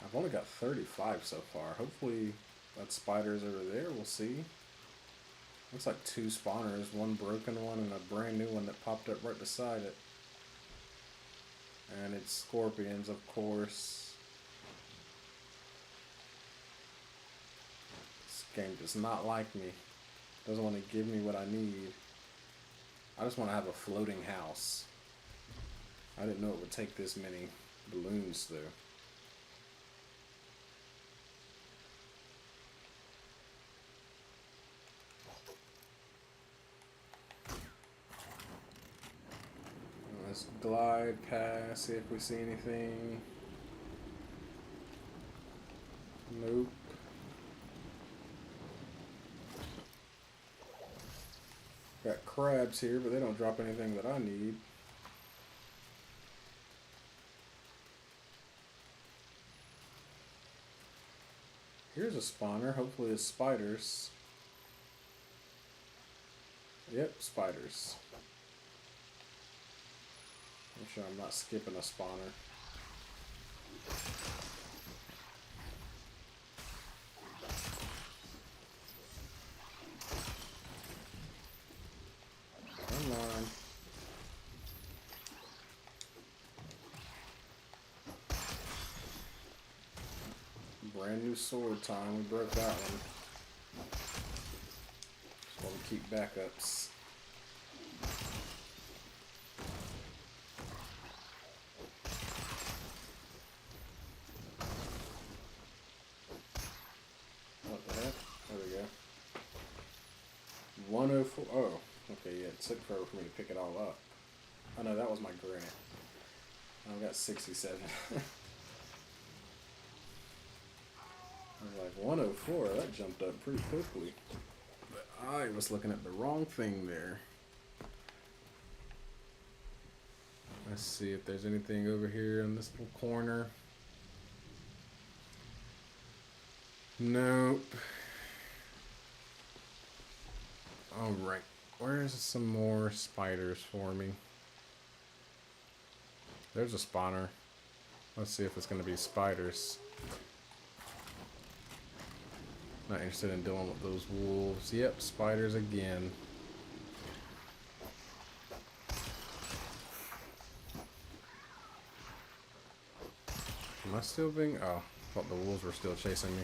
I've only got 35 so far. Hopefully that spider's over there. We'll see. Looks like 2 spawners, one broken one and a brand new one that popped up right beside it. And it's scorpions, of course. This game does not like me. Doesn't want to give me what I need. I just want to have a floating house. I didn't know it would take this many balloons though. Let's glide past, see if we see anything. Nope. Got crabs here, but they don't drop anything that I need. Here's a spawner. Hopefully it's spiders. Yep, spiders. I'm sure I'm not skipping a spawner. Come on. Brand new sword time. We broke that one. That's why we keep backups. What the heck? There we go. 104. Oh, okay, yeah, it took forever for me to pick it all up. Oh no, that was my grant. I've got 67. I was like, 104, that jumped up pretty quickly. But I was looking at the wrong thing there. Let's see if there's anything over here in this little corner. Nope. Alright, where's some more spiders for me? There's a spawner. Let's see if it's going to be spiders. Not interested in dealing with those wolves. Yep, spiders again. Am I still being... Oh, I thought the wolves were still chasing me.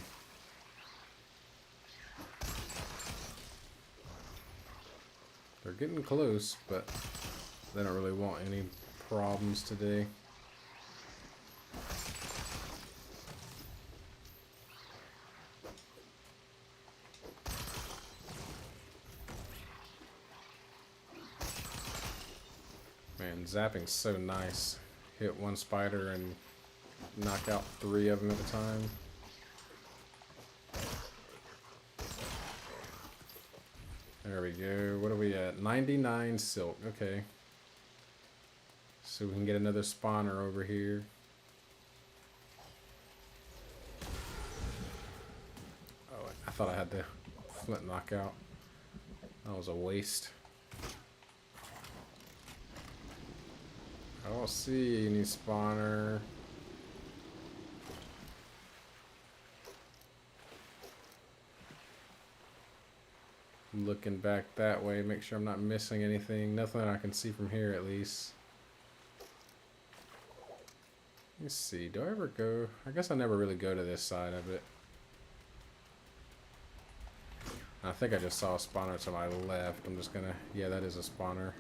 They're getting close, but they don't really want any problems today. Man, zapping's so nice. Hit one spider and knock out 3 of them at a time. There we go. What are we at? 99 silk. Okay. So we can get another spawner over here. Oh, I thought I had the flint knockout. That was a waste. I don't see any spawner. Looking back that way, make sure I'm not missing anything. Nothing I can see from here, at least. Let's see, do I ever go? I guess I never really go to this side of it. I think I just saw a spawner to my left. I'm just gonna, yeah, that is a spawner.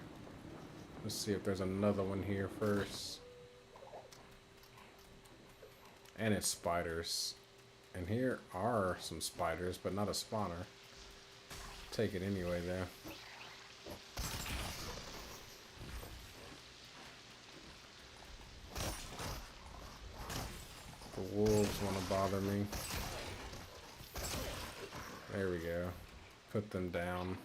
Let's see if there's another one here first. And it's spiders. And here are some spiders, but not a spawner. Take it anyway, though. The wolves want to bother me. There we go. Put them down.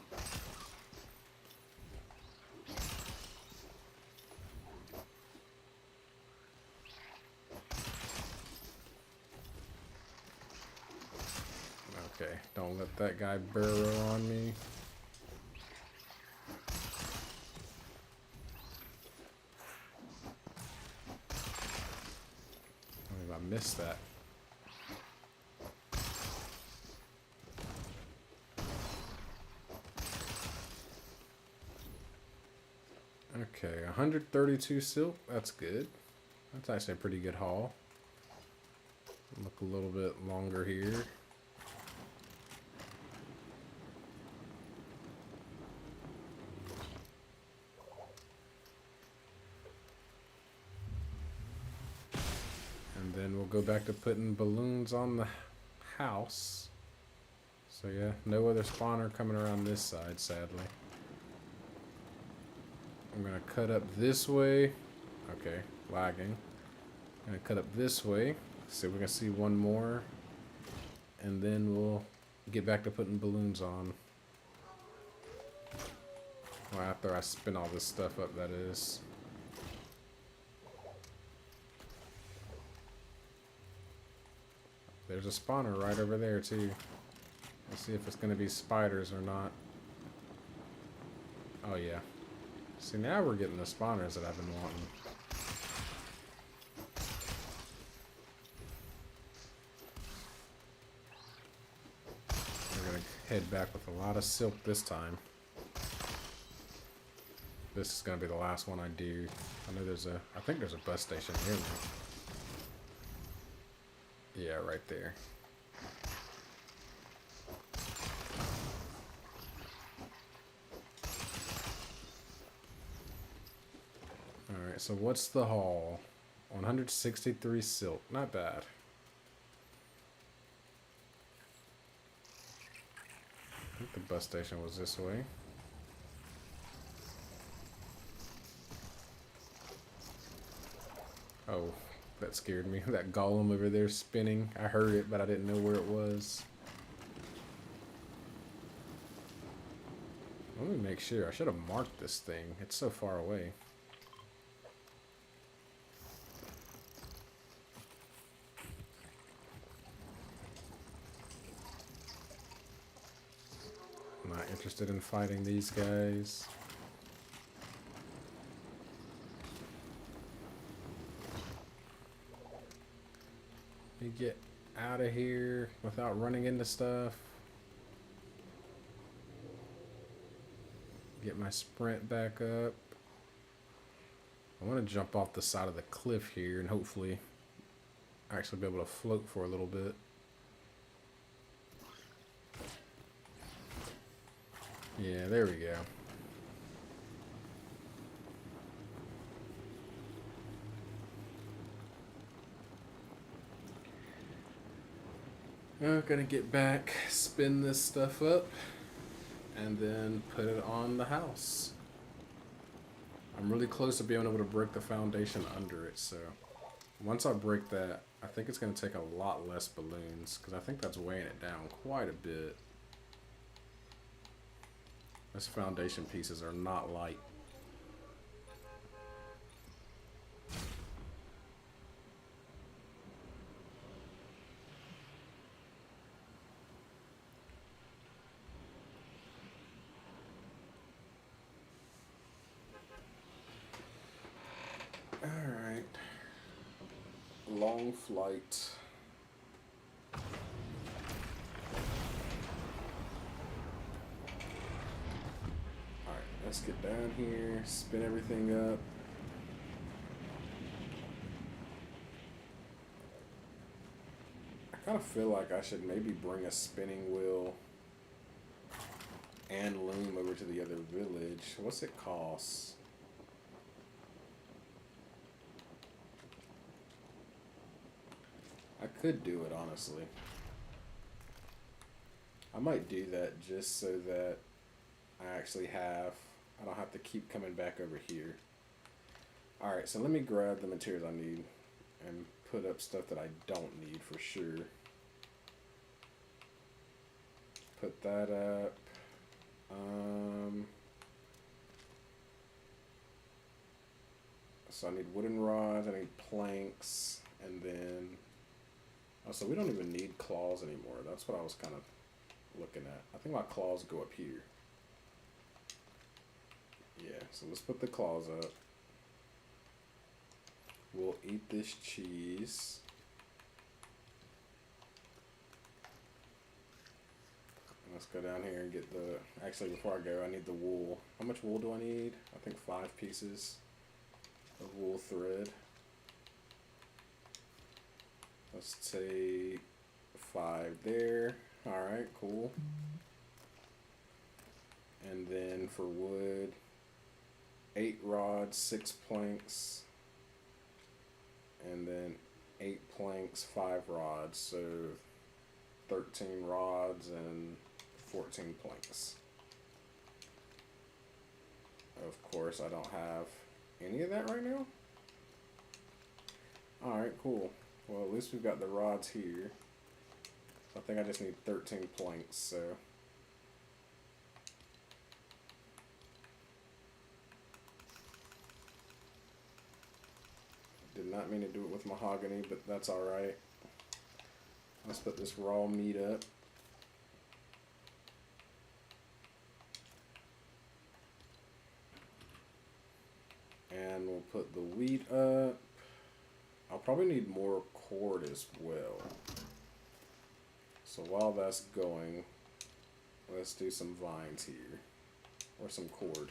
Okay, don't let that guy burrow on me. I missed that. Okay, 132 silk. That's good. That's actually a pretty good haul. Look a little bit longer here. And then we'll go back to putting balloons on the house. So yeah, no other spawner coming around this side, sadly. I'm gonna cut up this way. Okay, lagging. I'm gonna cut up this way. So we're gonna see one more. And then we'll get back to putting balloons on. Well, after I spin all this stuff up, that is. There's a spawner right over there, too. Let's see if it's going to be spiders or not. Oh, yeah. See, now we're getting the spawners that I've been wanting. We're going to head back with a lot of silk this time. This is going to be the last one I do. I know I think there's a bus station here now. Yeah, right there. Alright, so what's the haul? 163 silk. Not bad. I think the bus station was this way. Oh, that scared me. That golem over there spinning. I heard it, but I didn't know where it was. Let me make sure. I should have marked this thing. It's so far away. I'm not interested in fighting these guys. Let me get out of here without running into stuff. Get my sprint back up. I want to jump off the side of the cliff here and hopefully actually be able to float for a little bit. Yeah, there we go. I'm gonna get back, spin this stuff up, and then put it on the house. I'm really close to being able to break the foundation under it, so once I break that, I think it's gonna take a lot less balloons, because I think that's weighing it down quite a bit. Those foundation pieces are not light. Alright. Long flight. Alright, let's get down here, spin everything up. I kind of feel like I should maybe bring a spinning wheel and loom over to the other village. What's it cost? I could do it, honestly. I might do that just so that I don't have to keep coming back over here. Alright, so let me grab the materials I need and put up stuff that I don't need for sure. Put that up. So I need wooden rods, I need planks, and then... Oh, so we don't even need claws anymore. That's what I was kind of looking at? I think my claws go up here. Yeah, so let's put the claws up. We'll eat this cheese. Let's go down here and get the... Actually, before I go, I need the wool. How much wool do I need? I think 5 pieces of wool thread. Let's take 5 there. Alright, cool. And then for wood, 8 rods, 6 planks, and then 8 planks, 5 rods. So 13 rods and 14 planks. Of course, I don't have any of that right now. Alright, cool. Well, at least we've got the rods here. I think I just need 13 planks, so... Did not mean to do it with mahogany, but that's alright. Let's put this raw meat up. And we'll put the wheat up. I'll probably need more cord as well. So while that's going, let's do some vines here. Or some cord.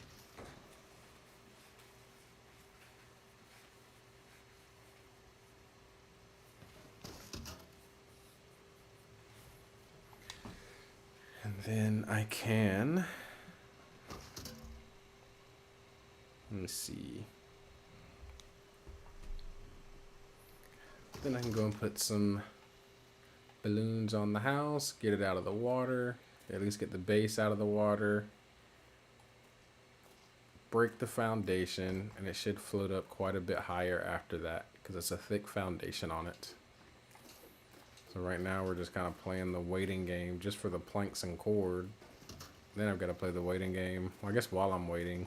And then I can... Let me see. Then I can go and put some balloons on the house, get it out of the water, at least get the base out of the water, break the foundation, and it should float up quite a bit higher after that because it's a thick foundation on it. So right now we're just kind of playing the waiting game just for the planks and cord. Then I've got to play the waiting game. Well, I guess while I'm waiting,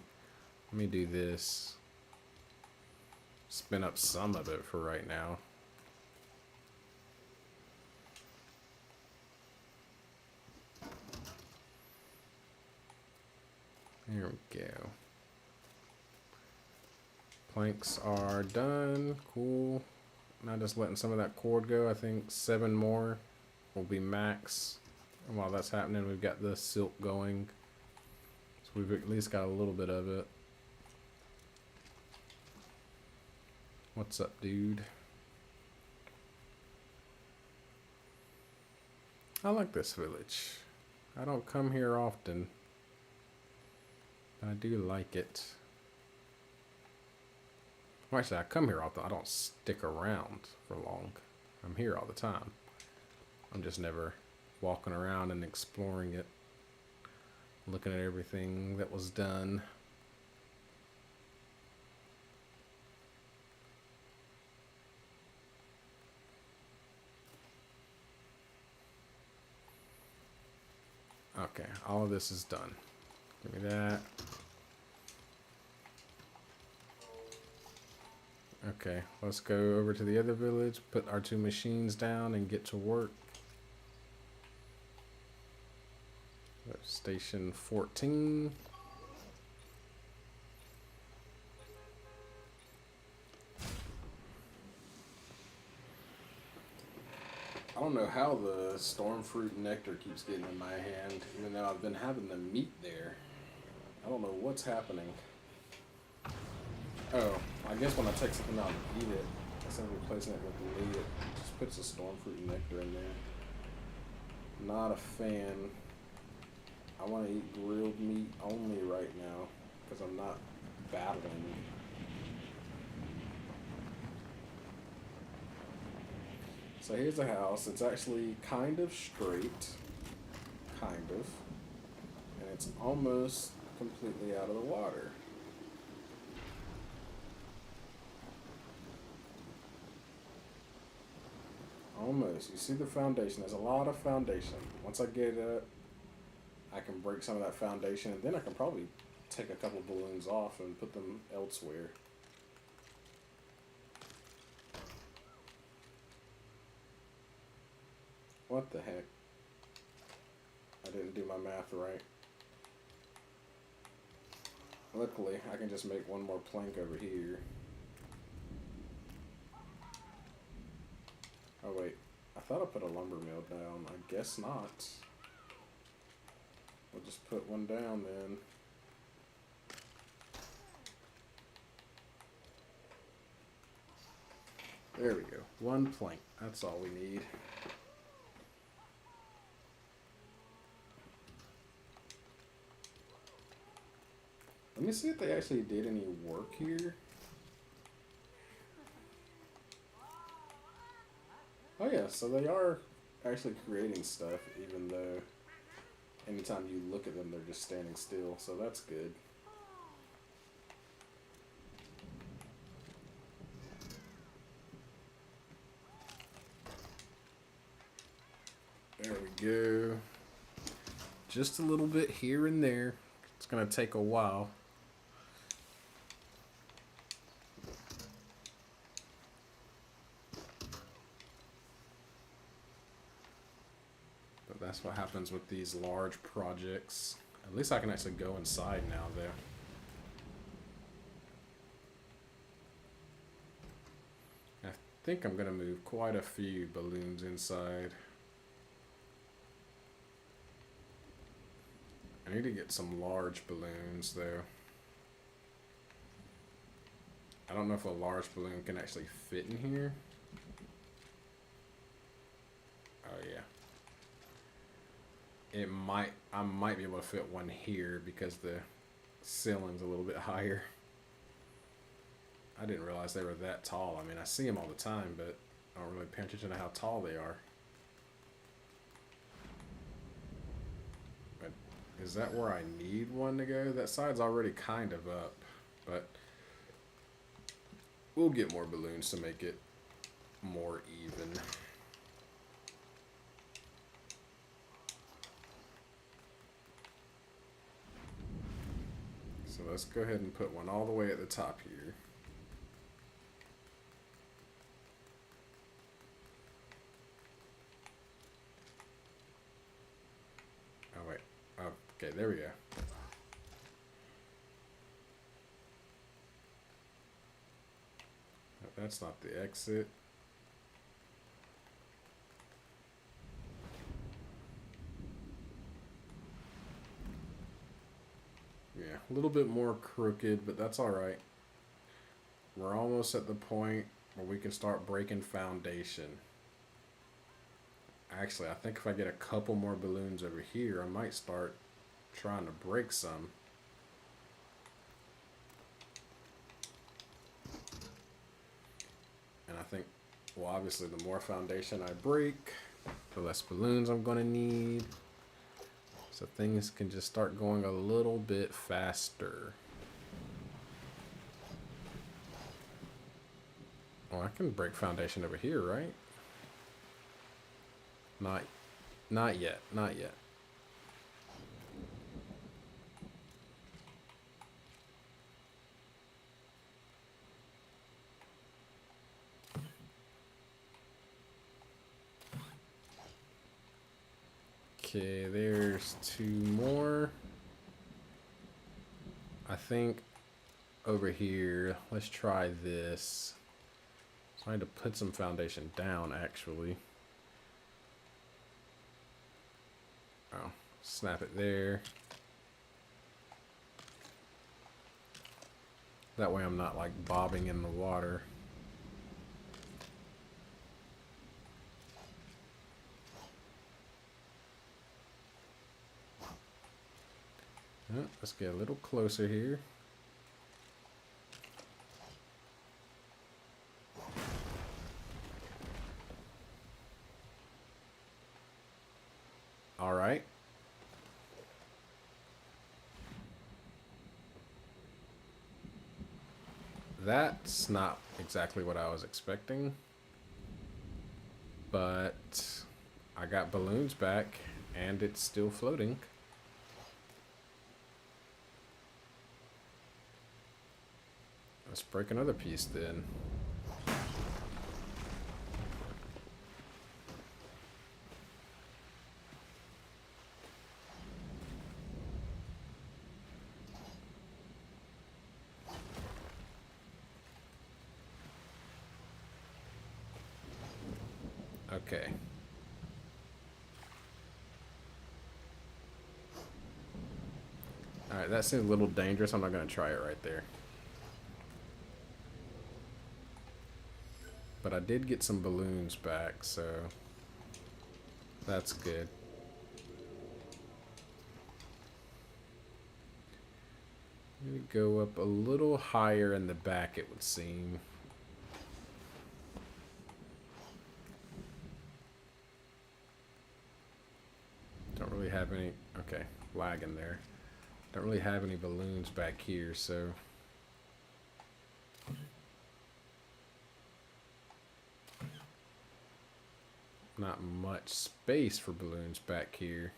let me do this. Spin up some of it for right now. There we go. Planks are done. Cool. Now just letting some of that cord go. I think 7 more will be max. And while that's happening, we've got the silk going. So we've at least got a little bit of it. What's up, dude? I like this village. I don't come here often, but I do like it. Well, actually, I come here often. I don't stick around for long. I'm here all the time. I'm just never walking around and exploring it, looking at everything that was done. Okay, all of this is done. Give me that. Okay, let's go over to the other village, put our 2 machines down, and get to work. Station 14. I don't know how the storm fruit nectar keeps getting in my hand, even though I've been having the meat there. I don't know what's happening. Oh, I guess when I take something out and eat it, instead of replacing it with the meat, it just puts the storm fruit nectar in there. Not a fan. I want to eat grilled meat only right now, because I'm not battling. So here's a house. It's actually kind of straight. Kind of. And it's almost completely out of the water. Almost. You see the foundation. There's a lot of foundation. Once I get it up, I can break some of that foundation, and then I can probably take a couple balloons off and put them elsewhere. What the heck? I didn't do my math right. Luckily, I can just make one more plank over here. Oh wait, I thought I put a lumber mill down. I guess not. We'll just put one down then. There we go. One plank. That's all we need. Let me see if they actually did any work here. Oh yeah, so they are actually creating stuff, even though anytime you look at them, they're just standing still. So that's good. There we go. Just a little bit here and there. It's gonna take a while. But that's what happens with these large projects. At least I can actually go inside now there. I think I'm gonna move quite a few balloons inside. I need to get some large balloons though. I don't know if a large balloon can actually fit in here. Oh yeah. I might be able to fit one here because the ceiling's a little bit higher. I didn't realize they were that tall. I mean, I see them all the time, but I don't really pay attention to how tall they are. But is that where I need one to go? That side's already kind of up, but we'll get more balloons to make it more even. So let's go ahead and put one all the way at the top here. Oh wait, oh, okay, there we go. That's not the exit. Yeah, a little bit more crooked, but that's all right. We're almost at the point where we can start breaking foundation. Actually, I think if I get a couple more balloons over here, I might start trying to break some. And I think, well, obviously the more foundation I break, the less balloons I'm going to need. So things can just start going a little bit faster. Oh, I can break foundation over here, right? Not yet, not yet. Okay, there's two more. I think over here, let's try this. Trying to put some foundation down, actually. Oh, snap it there. That way I'm not like bobbing in the water. Let's get a little closer here. All right. That's not exactly what I was expecting, but I got balloons back and it's still floating. Let's break another piece then. Okay. Alright, that seems a little dangerous. I'm not going to try it right there. But I did get some balloons back, so that's good. Maybe go up a little higher in the back, it would seem. Don't really have any... Okay, lagging there. Don't really have any balloons back here, so... Not much space for balloons back here.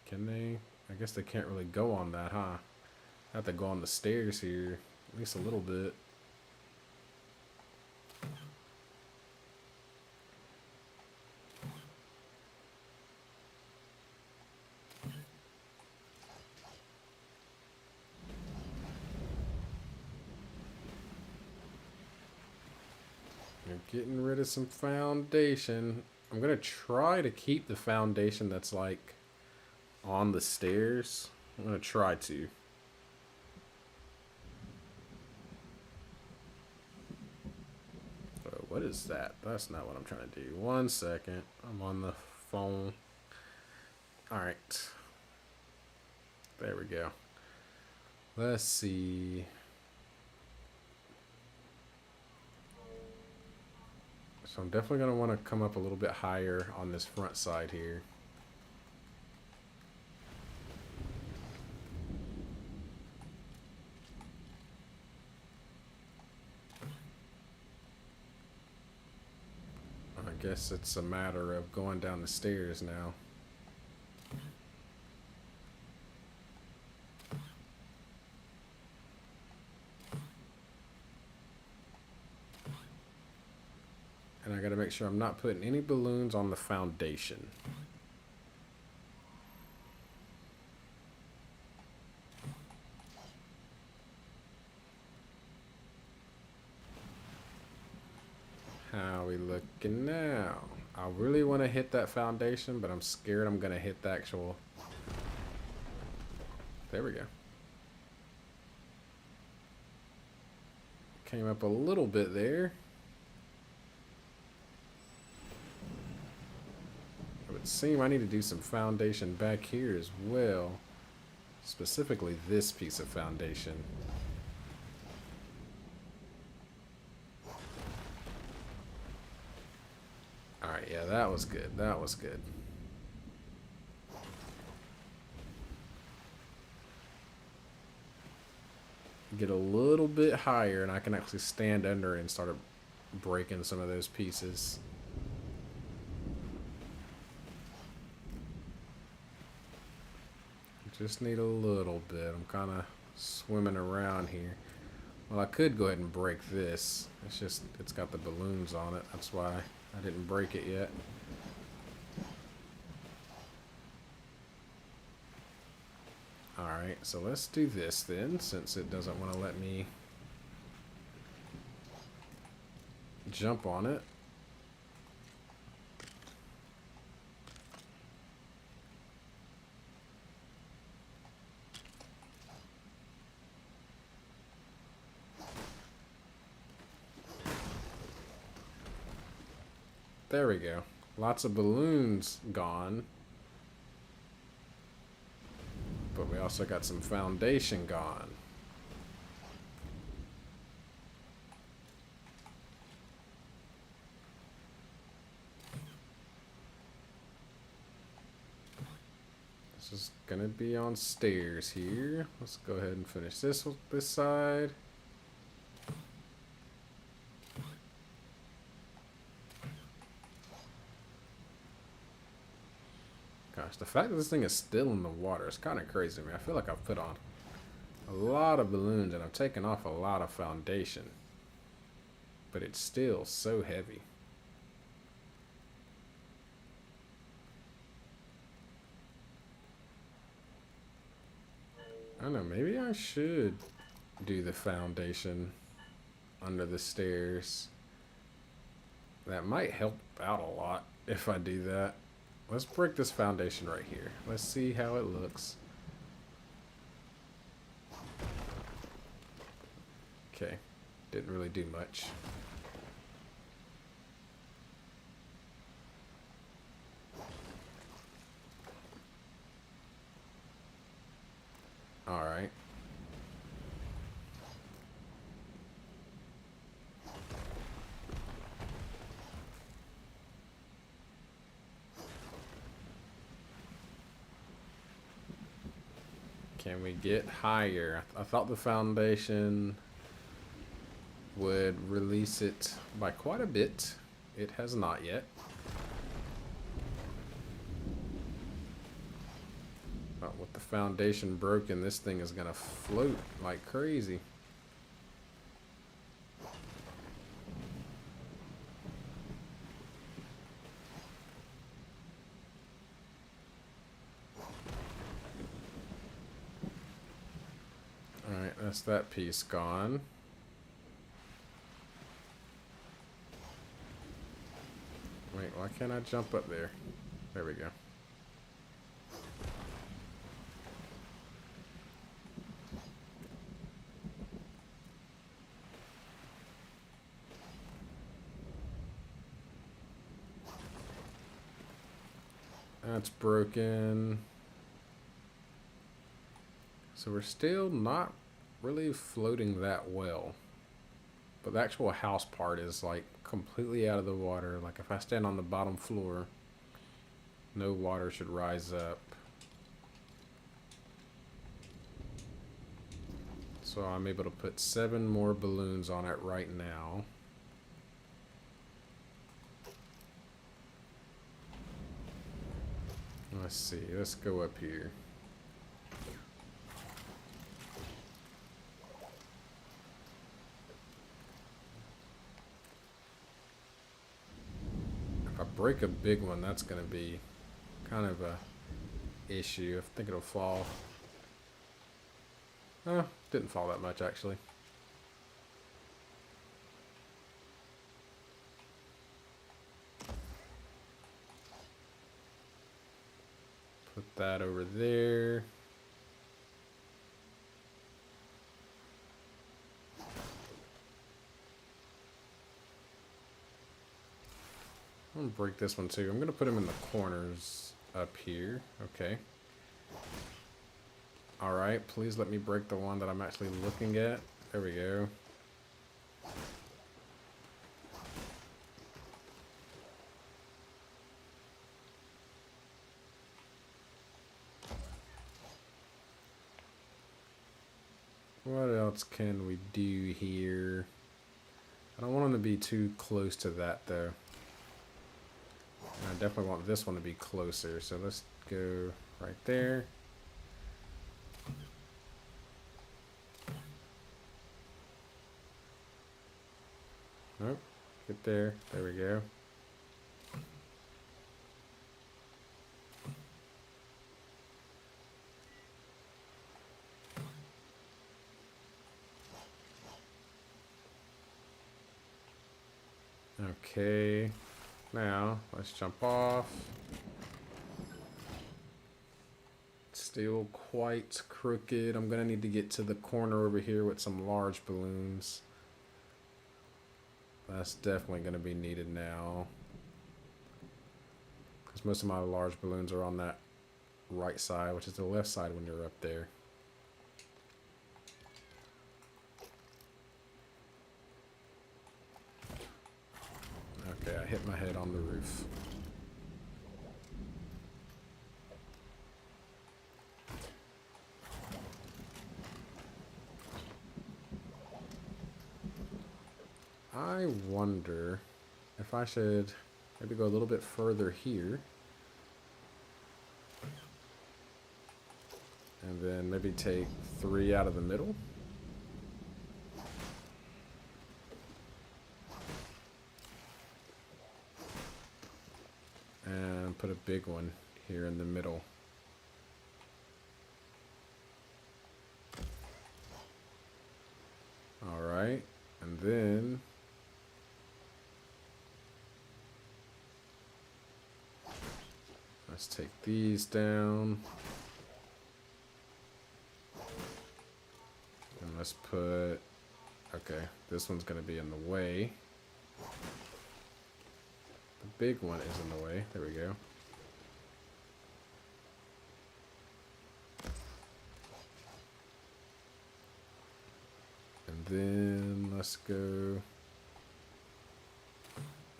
Can they? I guess they can't really go on that, huh? I have to go on the stairs here. At least a little bit. You're getting rid of some foundation. I'm gonna try to keep the foundation that's like on the stairs. I'm gonna try to. Oh, what is that? That's not what I'm trying to do. 1 second. I'm on the phone. Alright. There we go. Let's see. So I'm definitely going to want to come up a little bit higher on this front side here. I guess it's a matter of going down the stairs now. And I gotta make sure I'm not putting any balloons on the foundation. How are we looking now? I really want to hit that foundation, but I'm scared I'm gonna hit the actual... There we go. Came up a little bit there. It would seem I need to do some foundation back here as well. Specifically this piece of foundation. Alright, yeah, that was good. That was good. Get a little bit higher and I can actually stand under and start breaking some of those pieces. Just need a little bit. I'm kind of swimming around here. Well, I could go ahead and break this. It's just, it's got the balloons on it. That's why I didn't break it yet. Alright, so let's do this then, since it doesn't want to let me jump on it. There we go. Lots of balloons gone. But we also got some foundation gone. This is gonna be on stairs here. Let's go ahead and finish this side. Gosh, the fact that this thing is still in the water is kind of crazy to me. I feel like I've put on a lot of balloons and I've taken off a lot of foundation. But it's still so heavy. I don't know, maybe I should do the foundation under the stairs. That might help out a lot if I do that. Let's break this foundation right here. Let's see how it looks. Okay, didn't really do much. All right. Can we get higher? I thought the foundation would release it by quite a bit. It has not yet. But with the foundation broken, this thing is gonna float like crazy. Alright, that's that piece gone. Wait, why can't I jump up there? There we go. That's broken. So we're still not really floating that well. But the actual house part is like completely out of the water. Like if I stand on the bottom floor, no water should rise up. So I'm able to put 7 more balloons on it right now. Let's see, let's go up here. If I break a big one, that's going to be kind of a issue. I think it'll fall. Didn't fall that much actually. Put that over there. I'm gonna break this one too. I'm gonna put them in the corners up here. Okay. Alright, please let me break the one that I'm actually looking at. There we go. What else can we do here? I don't want them to be too close to that though. I definitely want this one to be closer, so let's go right there. Nope, get there. There we go. Okay, now let's jump off. Still quite crooked. I'm gonna need to get to the corner over here with some large balloons. That's definitely gonna be needed now, because most of my large balloons are on that right side, which is the left side when you're up there. Okay, I hit my head on the roof. I wonder if I should maybe go a little bit further here. And then maybe take 3 out of the middle. And put a big one here in the middle. All right, and then let's take these down. And let's put, okay, this one's gonna be in the way. The big one is in the way. There we go. And then let's go.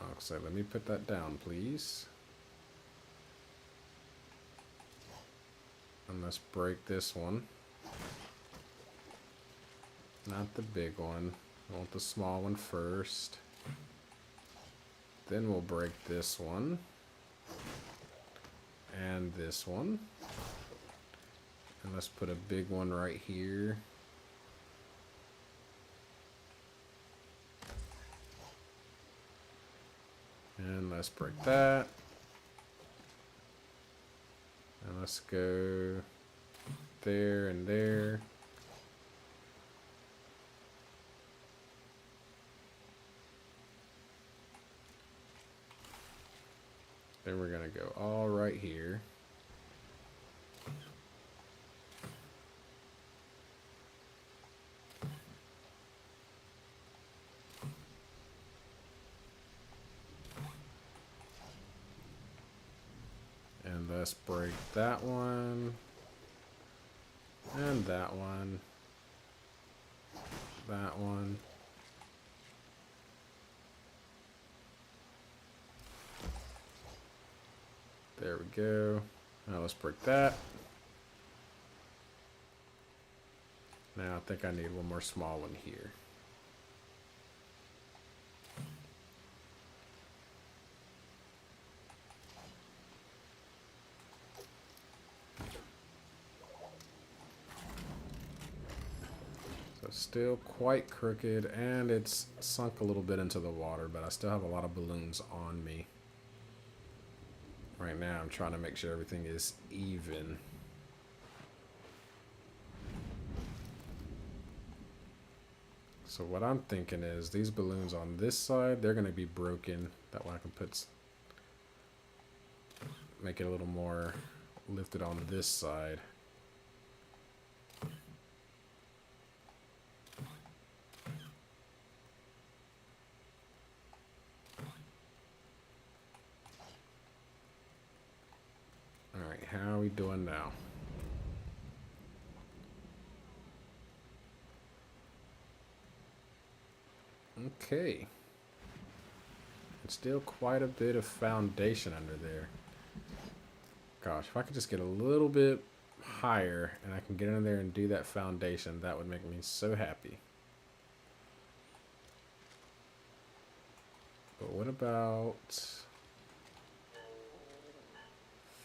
Oh, so let me put that down, please. And let's break this one. Not the big one. I want the small one first. Then we'll break this one. And this one. And let's put a big one right here. And let's break that. And let's go there and there. Then we're gonna go all right here. And let's break that one. And that one. That one. There we go. Now let's break that. Now I think I need one more small one here. So it's still quite crooked and it's sunk a little bit into the water, but I still have a lot of balloons on me. Right now I'm trying to make sure everything is even. So what I'm thinking is these balloons on this side, they're going to be broken. That way I can make it a little more lifted on this side. Alright, how are we doing now? Okay. It's still quite a bit of foundation under there. Gosh, if I could just get a little bit higher and I can get in there and do that foundation, that would make me so happy. But what about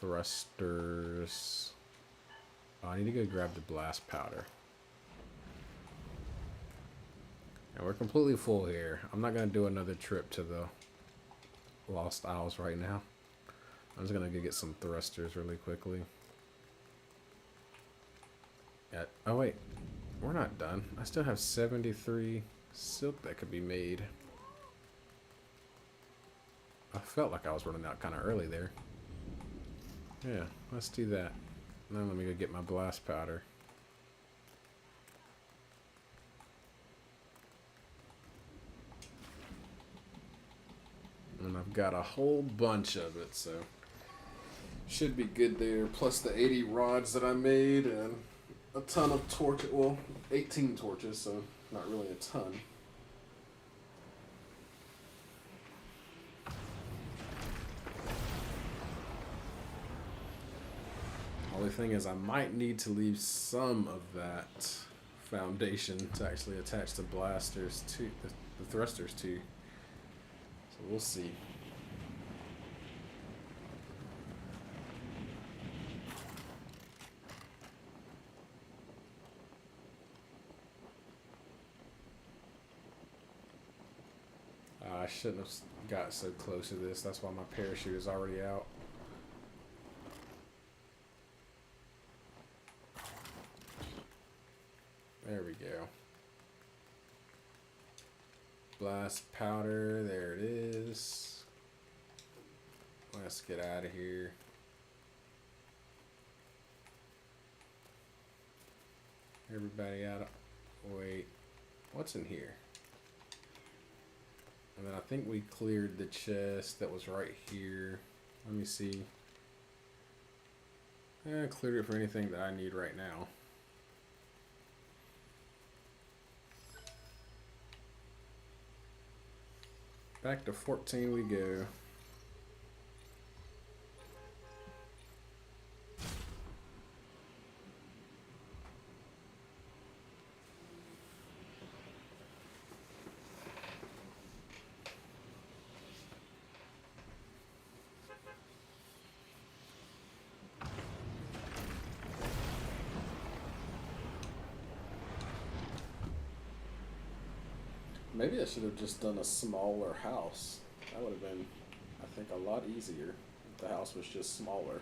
thrusters? Oh, I need to go grab the blast powder. And we're completely full here. I'm not going to do another trip to the Lost Isles right now. I'm just going to go get some thrusters really quickly. Oh wait, we're not done. I still have 73 silk that could be made. I felt like I was running out kind of early there. Yeah, let's do that. Now let me go get my blast powder. And I've got a whole bunch of it, so should be good there. Plus the 80 rods that I made and a ton of torches. Well, 18 torches, so not really a ton. Only thing is I might need to leave some of that foundation to actually attach the blasters to, the thrusters to. So we'll see. I shouldn't have got so close to this. That's why my parachute is already out. There we go. Blast powder, there it is. Let's get out of here. Everybody out of... Wait, what's in here? And then I think we cleared the chest that was right here. Let me see. I cleared it for anything that I need right now. Back to 14 we go. Maybe I should have just done a smaller house. That would have been, I think, a lot easier if the house was just smaller.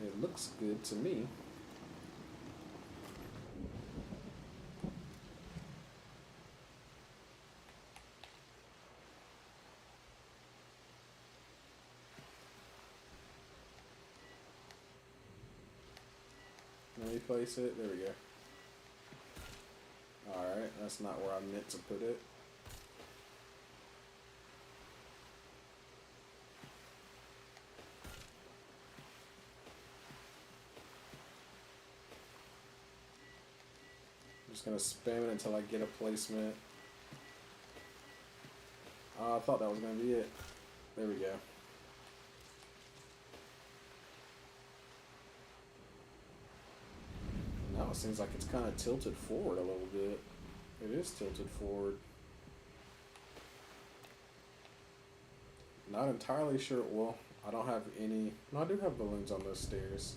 It looks good to me. Let me place it. There we go. Alright, that's not where I meant to put it. I'm just gonna spam it until I get a placement. I thought that was gonna be it. There we go. Now it seems like it's kind of tilted forward a little bit. It is tilted forward. Not entirely sure. Well, I don't have any. No, I do have balloons on those stairs.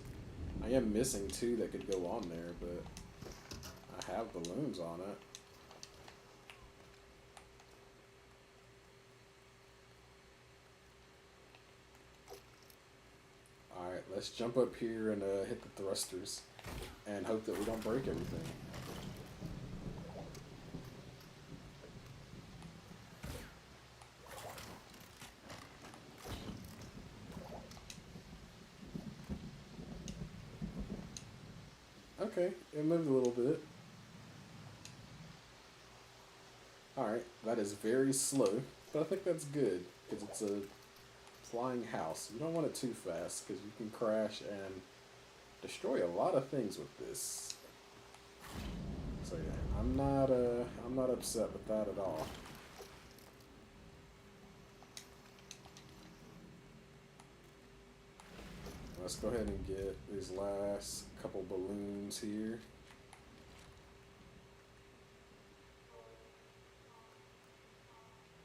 I am missing two that could go on there, but I have balloons on it. Alright, let's jump up here and hit the thrusters and hope that we don't break everything. Okay, it moved a little bit. Alright, that is very slow, but I think that's good, because it's a flying house. You don't want it too fast, because you can crash and destroy a lot of things with this. So yeah, I'm not upset with that at all. Let's go ahead and get these last couple balloons here.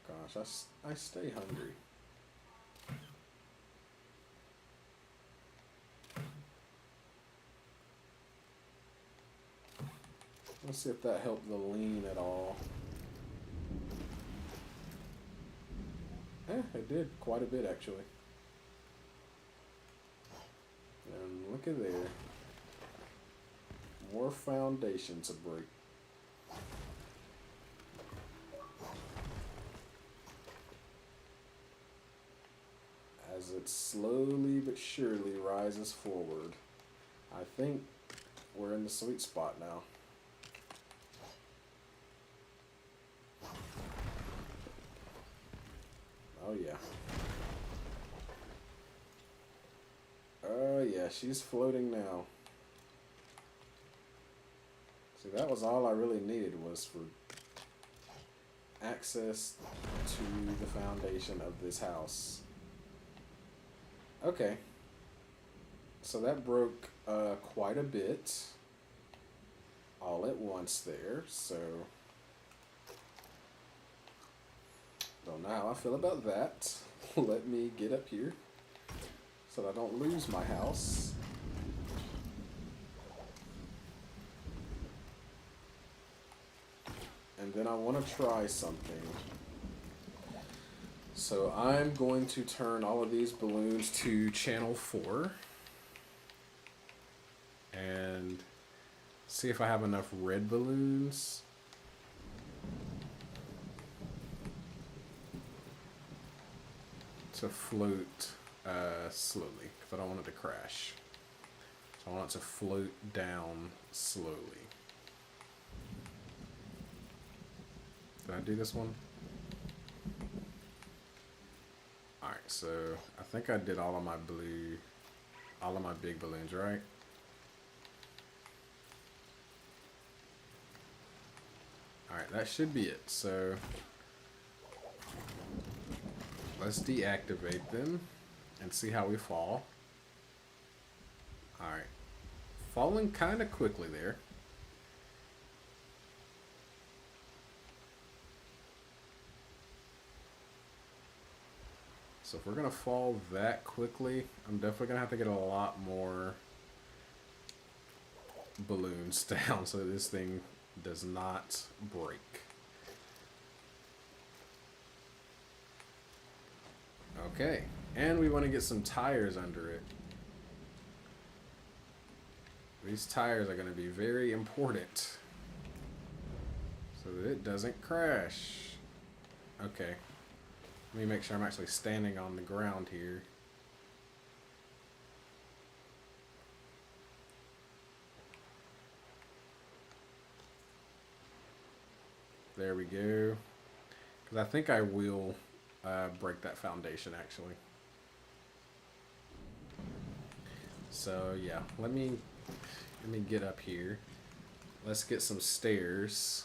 Gosh, I stay hungry. Let's see if that helped the lean at all. It did quite a bit actually. And look at there. More foundation to break. As it slowly but surely rises forward. I think we're in the sweet spot now. Oh yeah. Oh yeah, she's floating now. See, that was all I really needed, was for access to the foundation of this house. Okay. So that broke quite a bit all at once there, so don't know how I feel about that. Let me get up here so that I don't lose my house. then I want to try something. So I'm going to turn all of these balloons to channel 4 and see if I have enough red balloons to float slowly, because I don't want it to crash. So I want it to float down slowly. Did I do this one? Alright, so I think I did all of my big balloons, right? Alright, that should be it. So let's deactivate them and see how we fall. Alright. Falling kind of quickly there. So if we're going to fall that quickly, I'm definitely going to have to get a lot more balloons down so that this thing does not break. Okay, and we want to get some tires under it. These tires are going to be very important so that it doesn't crash. Okay, let me make sure I'm actually standing on the ground here. There we go. Because I think I will break that foundation actually. So yeah, let me get up here. Let's get some stairs.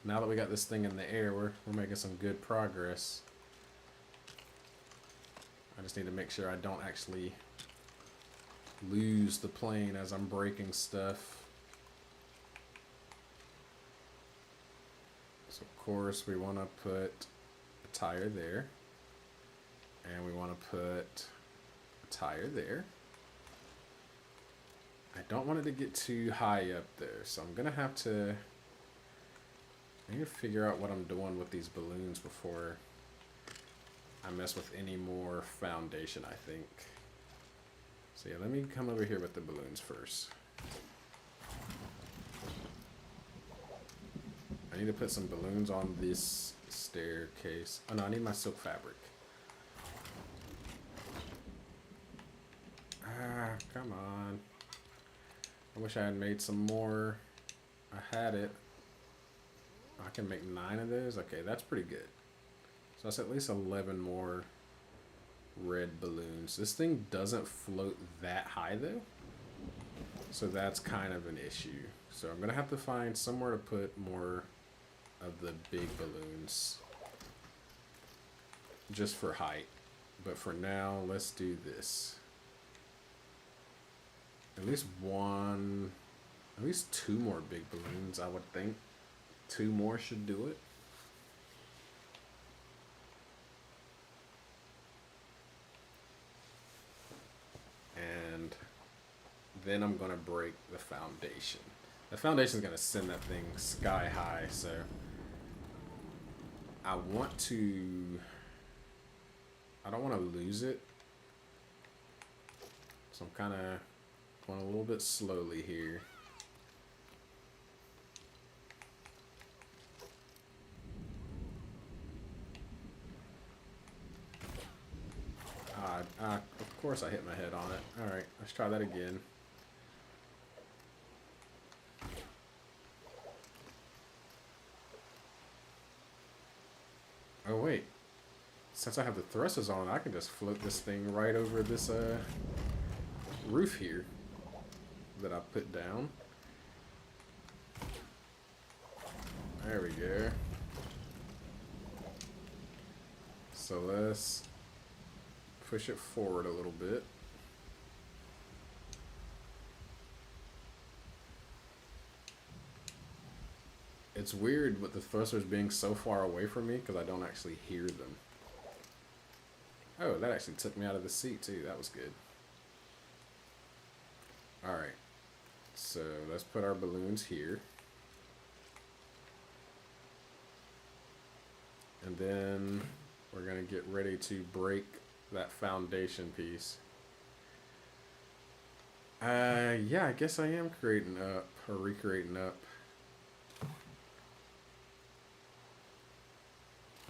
Now that we got this thing in the air, we're making some good progress. I just need to make sure I don't actually lose the plane as I'm breaking stuff. So of course we want to put a tire there, and we want to put a tire there. I don't want it to get too high up there, so I'm gonna have to I need to figure out what I'm doing with these balloons before I mess with any more foundation, I think. So yeah, let me come over here with the balloons first. I need to put some balloons on this staircase. Oh no, I need my silk fabric. Ah, come on. I wish I had made some more. I had it. I can make 9 of those. Okay, that's pretty good. So that's at least 11 more red balloons. This thing doesn't float that high though, so that's kind of an issue. So I'm gonna have to find somewhere to put more of the big balloons just for height. But for now, let's do this. At least 2 more big balloons, I would think. 2 more should do it. And then I'm gonna break the foundation. The foundation is gonna send that thing sky high, so I don't want to lose it. So I'm kind of going a little bit slowly here. Of course I hit my head on it. Alright, let's try that again. Oh wait, since I have the thrusters on, I can just float this thing right over this roof here that I put down. There we go. So let's push it forward a little bit. It's weird with the thrusters being so far away from me because I don't actually hear them. Oh, that actually took me out of the seat too. That was good. Alright. So let's put our balloons here. And then we're going to get ready to break that foundation piece. Yeah, I guess I am creating up, or recreating up.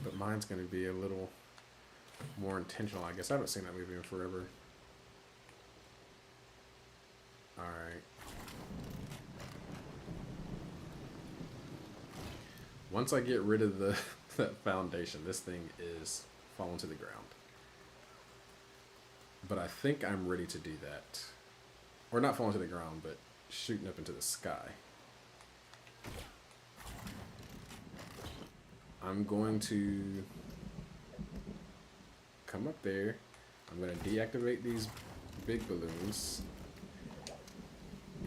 But mine's going to be a little more intentional, I guess. I haven't seen that movie in forever. Alright. Once I get rid of that foundation, this thing is falling to the ground. But I think I'm ready to do that. Or not falling to the ground, but shooting up into the sky. I'm going to come up there. I'm going to deactivate these big balloons.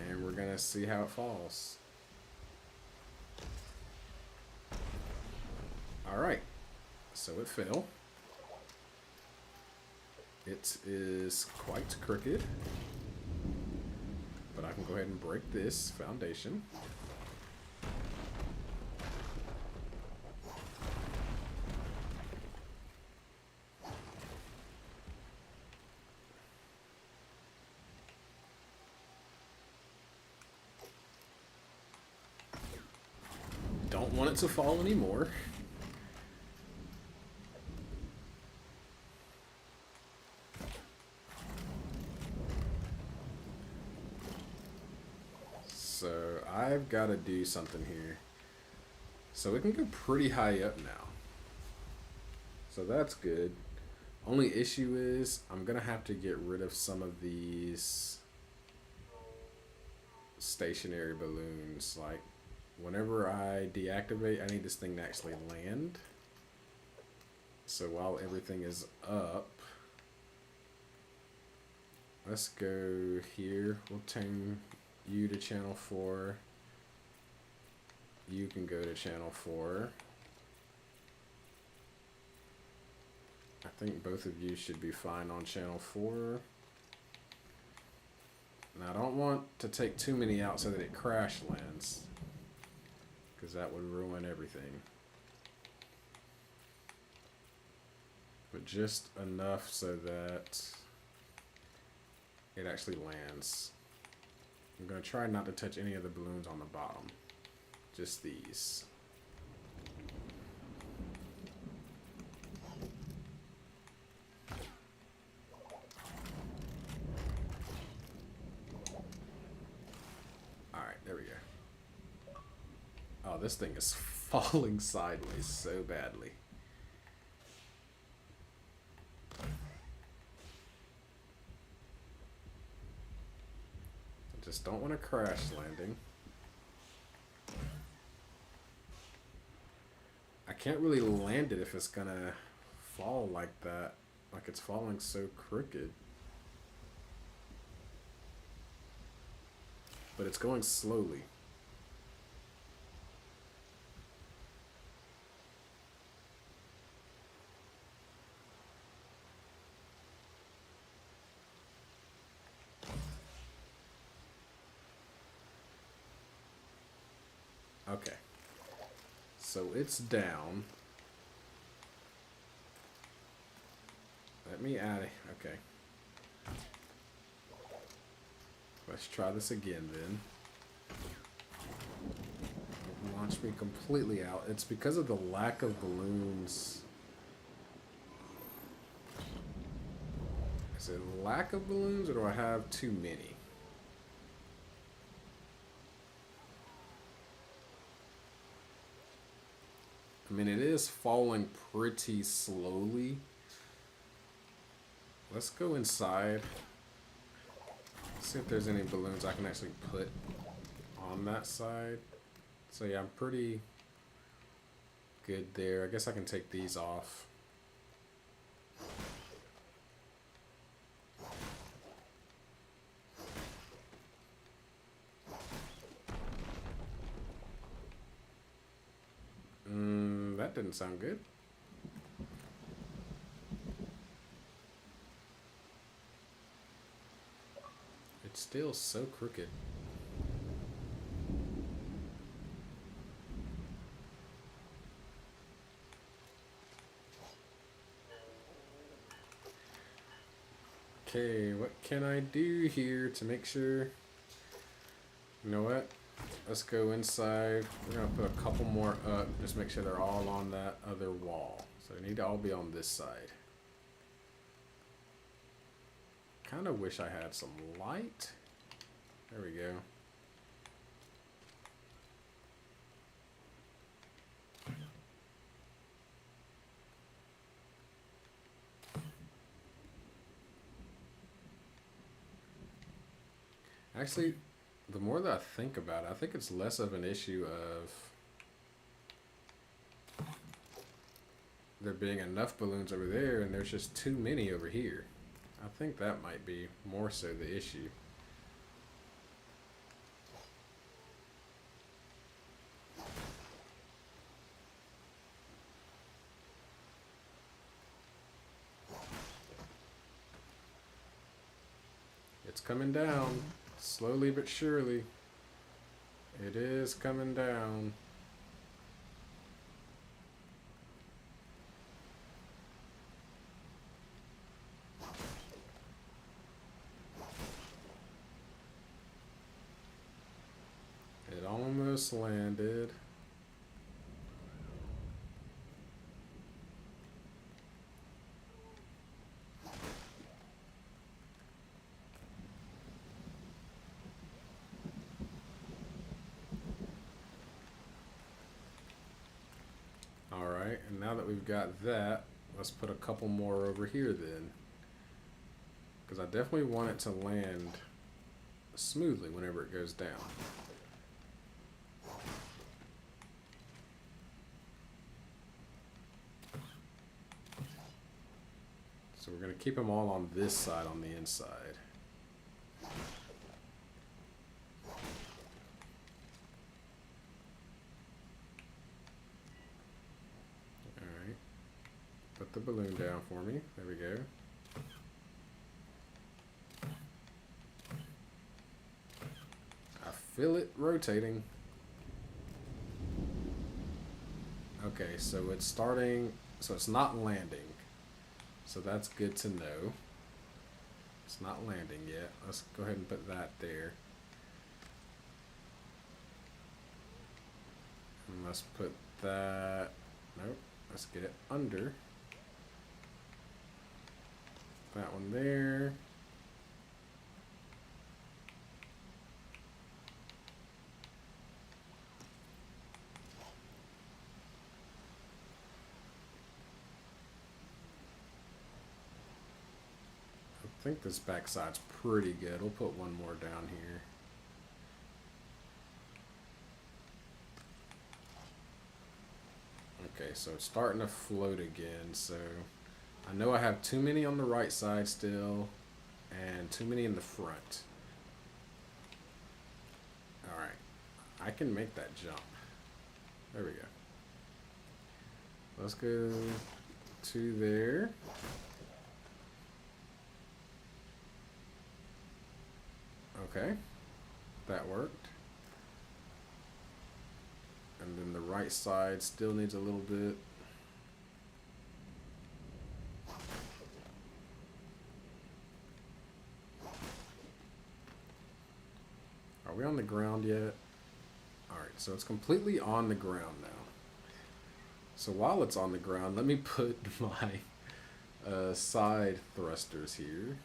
And we're going to see how it falls. Alright. So it fell. It is quite crooked. But I can go ahead and break this foundation. Don't want it to fall anymore. So I've got to do something here. So it can go pretty high up now. So that's good. Only issue is I'm going to have to get rid of some of these stationary balloons. Like whenever I deactivate, I need this thing to actually land. So while everything is up, let's go here. We'll turn you to channel 4. You can go to channel 4. I think both of you should be fine on channel 4. Now I don't want to take too many out so that it crash lands, because that would ruin everything. But just enough so that it actually lands. I'm going to try not to touch any of the balloons on the bottom. Just these. Alright, there we go. Oh, this thing is falling sideways so badly. Just don't want to crash landing. I can't really land it if it's gonna fall like that. Like it's falling so crooked. But it's going slowly. Okay. So it's down. Let me add it. Okay. Let's try this again then. Launch me completely out. It's because of the lack of balloons. Is it lack of balloons or do I have too many? I mean, it is falling pretty slowly. Let's go inside. See if there's any balloons I can actually put on that side. So yeah, I'm pretty good there. I guess I can take these off. That didn't sound good. It's still so crooked. Okay, what can I do here to make sure? You know what? Let's go inside. We're gonna put a couple more up. Just make sure they're all on that other wall. So they need to all be on this side. Kind of wish I had some light. There we go. Actually, the more that I think about it, I think it's less of an issue of there being enough balloons over there and there's just too many over here. I think that might be more so the issue. It's coming down, slowly but surely. It is coming down. It almost landed. Alright, and now that we've got that, let's put a couple more over here then. Because I definitely want it to land smoothly whenever it goes down. So we're going to keep them all on this side on the inside. Alright. Put the balloon down for me. There we go. I feel it rotating. Okay, so it's starting, so it's not landing. So that's good to know. It's not landing yet. Let's go ahead and put that there. And let's put that, nope, let's get it under. That one there. I think this backside's pretty good. We'll put one more down here. Okay, so it's starting to float again. So I know I have too many on the right side still and too many in the front. Alright, I can make that jump. There we go. Let's go to there. Okay, that worked. And then the right side still needs a little bit. Are we on the ground yet? Alright, so it's completely on the ground now. So while it's on the ground, let me put my side thrusters here.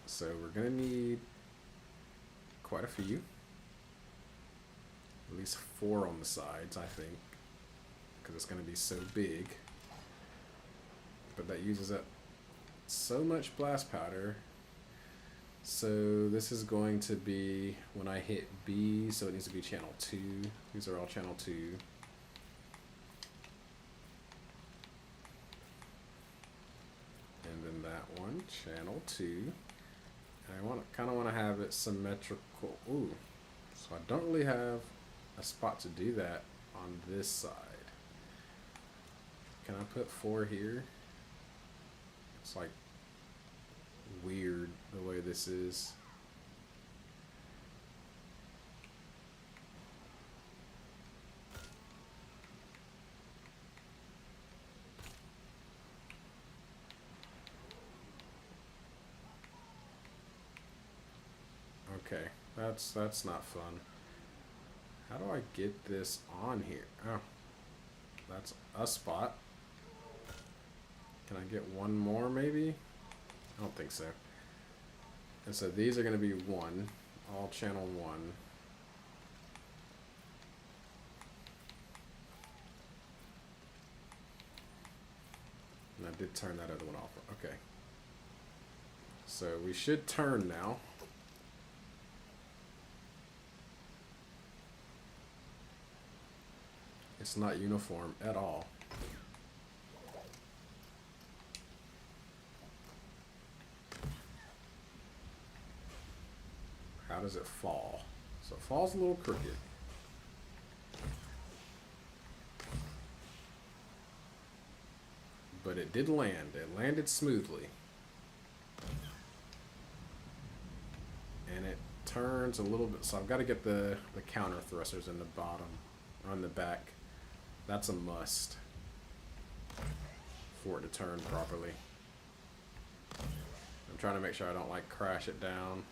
So we're going to need quite a few. At least 4 on the sides, I think. Because it's going to be so big. But that uses up so much blast powder. So this is going to be when I hit B, so it needs to be channel 2. These are all channel 2. And then that one, channel 2. I kind of want to have it symmetrical. Ooh, so I don't really have a spot to do that on this side. Can I put 4 here? It's like weird the way this is. that's not fun. How do I get this on here? Oh, that's a spot. Can I get one more maybe? I don't think so. And so these are going to be one, all channel one. And I did turn that other one off. Okay. So we should turn now. It's not uniform at all. How does it fall? So it falls a little crooked. But it did land. It landed smoothly. And it turns a little bit. So I've got to get the counter thrusters in the bottom, on the back. That's a must for it to turn properly. I'm trying to make sure I don't like crash it down.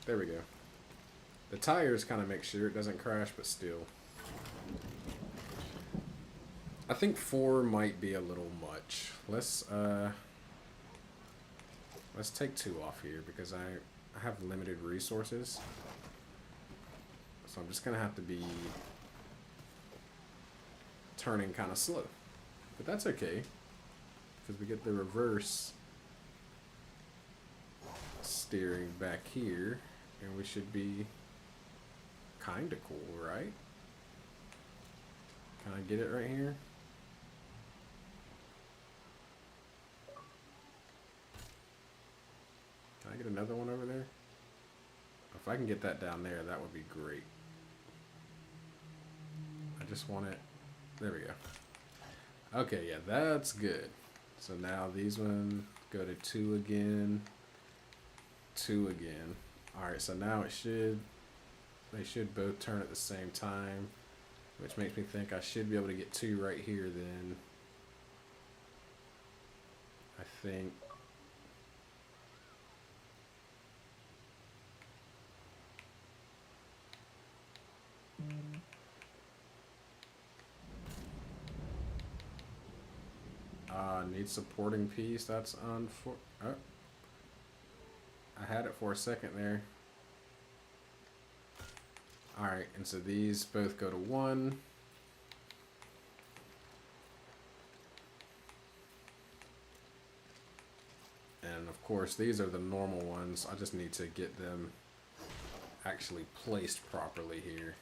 There we go. The tires kind of make sure it doesn't crash, but still. I think 4 might be a little much. Let's take 2 off here because I have limited resources. So I'm just gonna have to be turning kind of slow. But that's okay, because we get the reverse steering back here, and we should be kind of cool, right? Can I get it right here? Can I get another one over there? If I can get that down there, that would be great. I just want it. There we go. Okay, yeah, that's good. So now these ones go to 2 again. 2 again. Alright, so now they should both turn at the same time, which makes me think I should be able to get 2 right here then. I think. Need supporting piece. That's I had it for a second there. Alright, and so these both go to 1. And of course, these are the normal ones. I just need to get them actually placed properly here.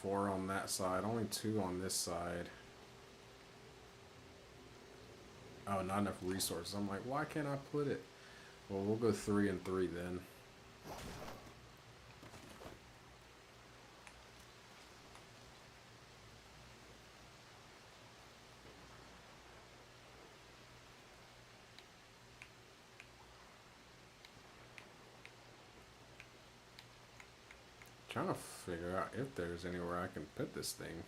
Four on that side, only 2 on this side. Oh, not enough resources. I'm like, why can't I put it? Well, we'll go 3 and 3 then. Trying to figure out if there's anywhere I can put this thing.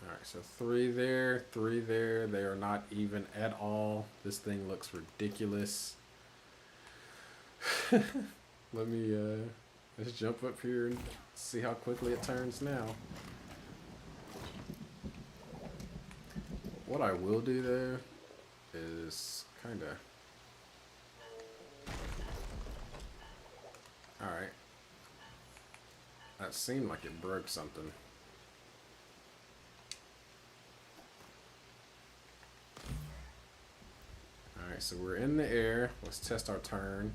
Alright, so 3 there, 3 there. They are not even at all. This thing looks ridiculous. Let me let's jump up here and see how quickly it turns now. What I will do though is kind of. Alright. That seemed like it broke something. Alright, so we're in the air. Let's test our turn.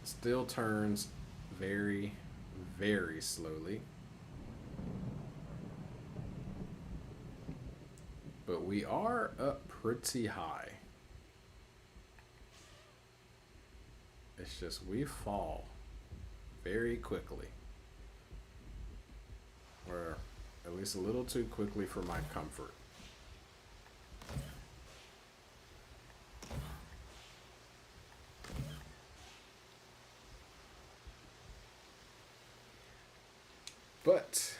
Still turns very, very slowly. But we are up pretty high. It's just we fall very quickly. Or at least a little too quickly for my comfort. But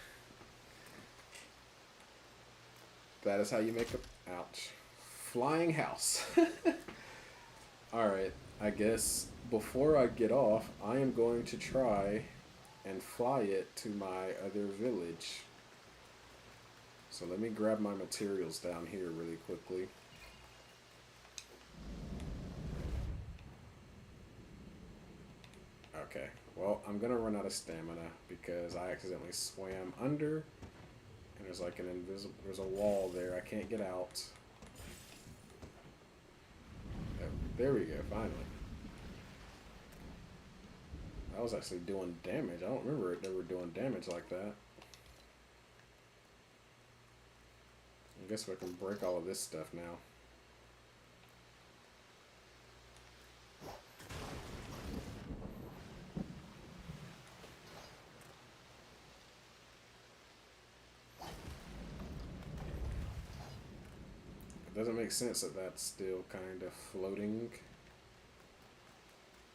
that is how you make a ouch flying house. All right, I guess before I get off, I am going to try and fly it to my other village. So let me grab my materials down here really quickly. Okay, well, I'm gonna run out of stamina because I accidentally swam under, and there's like there's a wall there. I can't get out. Oh, there we go, finally. I was actually doing damage. I don't remember it ever doing damage like that. I guess we can break all of this stuff now. It doesn't make sense that that's still kind of floating.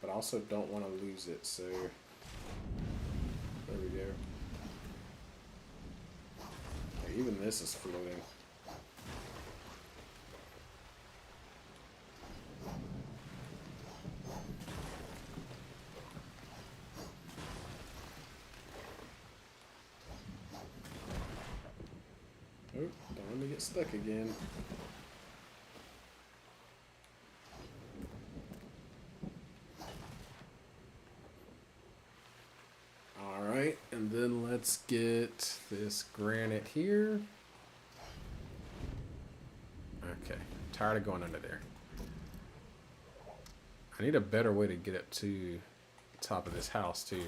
But I also don't want to lose it, so there we go. Okay, even this is floating. Oh, don't let me get stuck again. Alright, and then let's get this granite here. Okay, tired of going under there. I need a better way to get up to the top of this house too.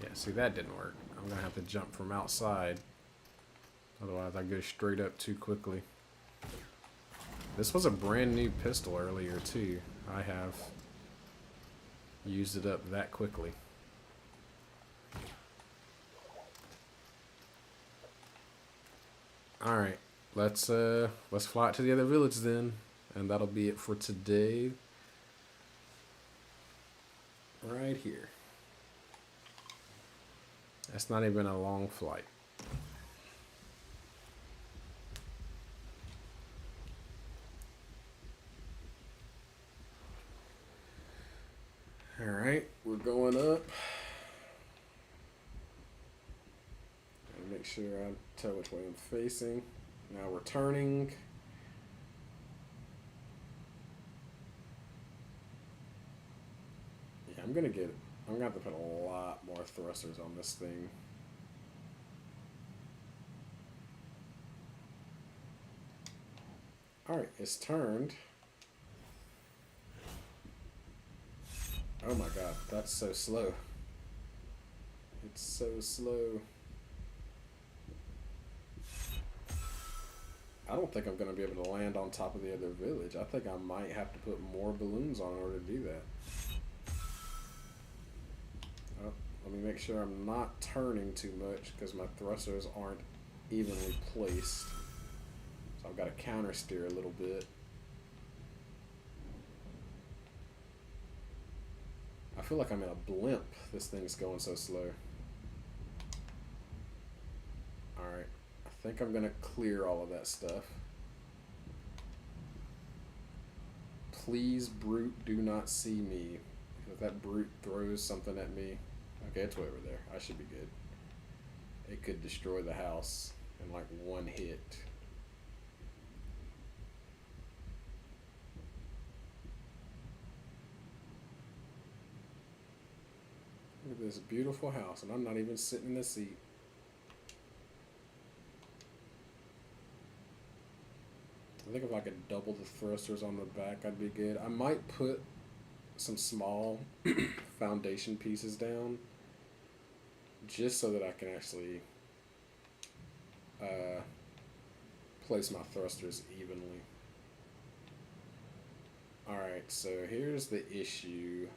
Yeah, see, that didn't work. I'm gonna have to jump from outside. Otherwise I go straight up too quickly. This was a brand new pistol earlier too. I have used it up that quickly. Alright, let's fly it to the other village then. And that'll be it for today. Right here. That's not even a long flight. Alright, we're going up. Gotta make sure I tell which way I'm facing. Now we're turning. Yeah, I'm gonna have to put a lot more thrusters on this thing. Alright, it's turned. Oh my god, that's so slow. It's so slow. I don't think I'm going to be able to land on top of the other village. I think I might have to put more balloons on in order to do that. Oh, let me make sure I'm not turning too much because my thrusters aren't evenly placed. So I've got to counter steer a little bit. I feel like I'm in a blimp. This thing's going so slow. Alright. I think I'm going to clear all of that stuff. Please, brute, do not see me. If that brute throws something at me... Okay, it's way over there. I should be good. It could destroy the house in like one hit. Look at this beautiful house, and I'm not even sitting in the seat. I think if I could double the thrusters on the back, I'd be good. I might put some small foundation pieces down just so that I can actually place my thrusters evenly. Alright, so here's the issue.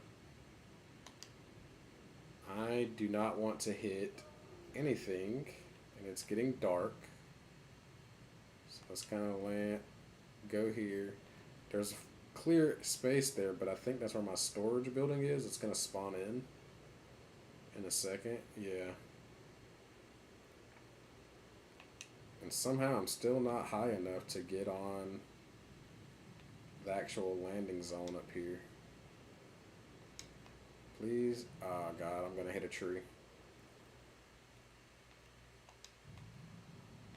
I do not want to hit anything And it's getting dark. So let's kind of land, go here. There's clear space there, but I think that's where my storage building is. It's going to spawn in a second. Yeah. And somehow I'm still not high enough to get on the actual landing zone up here. Please. Oh God, I'm going to hit a tree.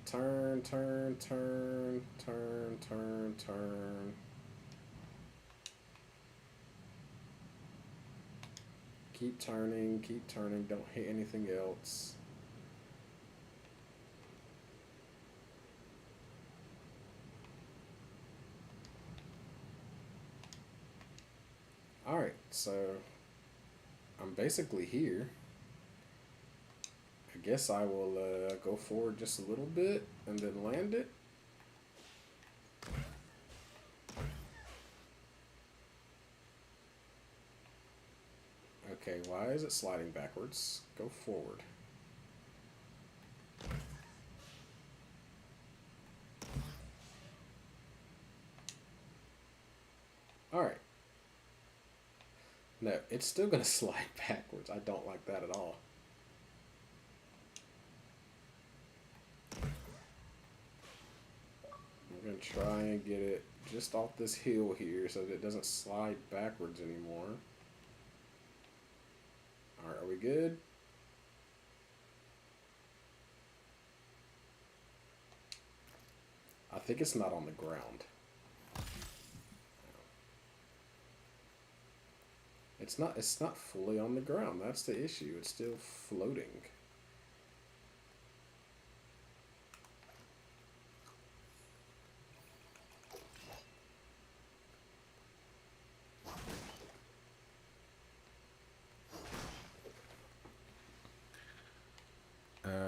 Turn, turn, turn, turn, turn, turn. Keep turning, don't hit anything else. Alright, so I'm basically here. I guess I will go forward just a little bit and then land it. Okay, why is it sliding backwards? Go forward. Alright. No, it's still going to slide backwards. I don't like that at all. I'm going to try and get it just off this hill here so that it doesn't slide backwards anymore. Alright, are we good? I think it's not on the ground. It's not fully on the ground. That's the issue. It's still floating.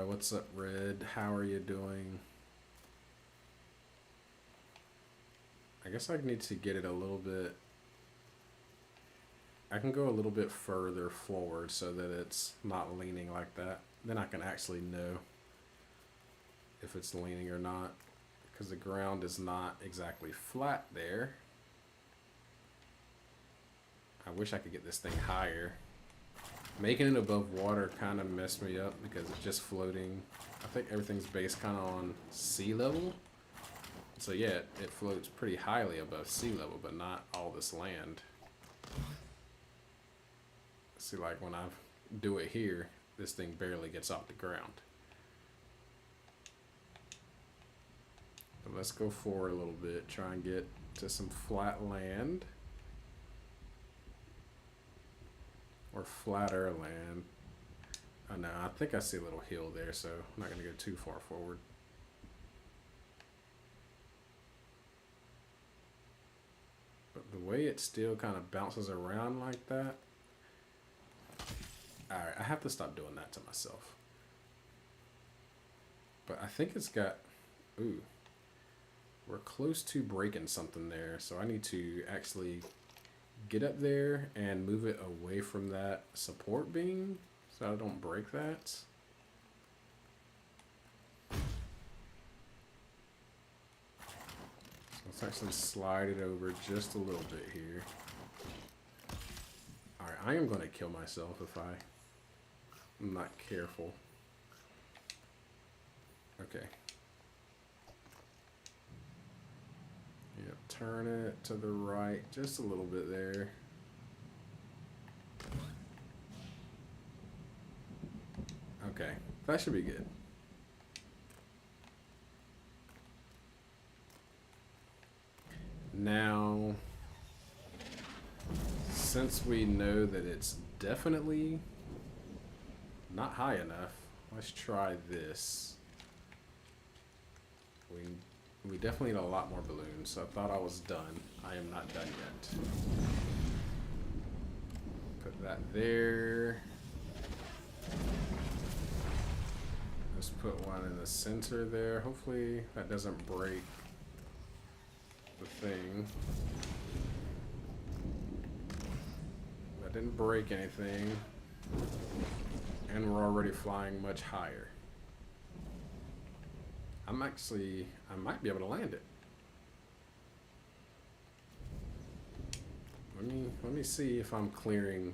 What's up, Red? How are you doing? I guess I need to get it a little bit. I can go a little bit further forward so that it's not leaning like that. Then I can actually know if it's leaning or not, because the ground is not exactly flat there. I wish I could get this thing higher. Making it above water kind of messed me up because it's just floating. I think everything's based kind of on sea level. So yeah, it floats pretty highly above sea level, but not all this land. See, like when I do it here, this thing barely gets off the ground. But let's go forward a little bit, try and get to some flat land. Or flatter land. Oh no, I think I see a little hill there, so I'm not going to go too far forward. But the way it still kind of bounces around like that. Alright, I have to stop doing that to myself. But I think it's got... Ooh. We're close to breaking something there, so I need to actually get up there and move it away from that support beam so I don't break that. So let's actually slide it over just a little bit here. Alright, I am going to kill myself if I'm not careful. Okay. Yep, turn it to the right just a little bit there. Okay, that should be good. Now, since we know that it's definitely not high enough, let's try this. We definitely need a lot more balloons, so I thought I was done. I am not done yet. Put that there. Let's put one in the center there. Hopefully that doesn't break the thing. That didn't break anything. And we're already flying much higher. I might be able to land it. Let me see if I'm clearing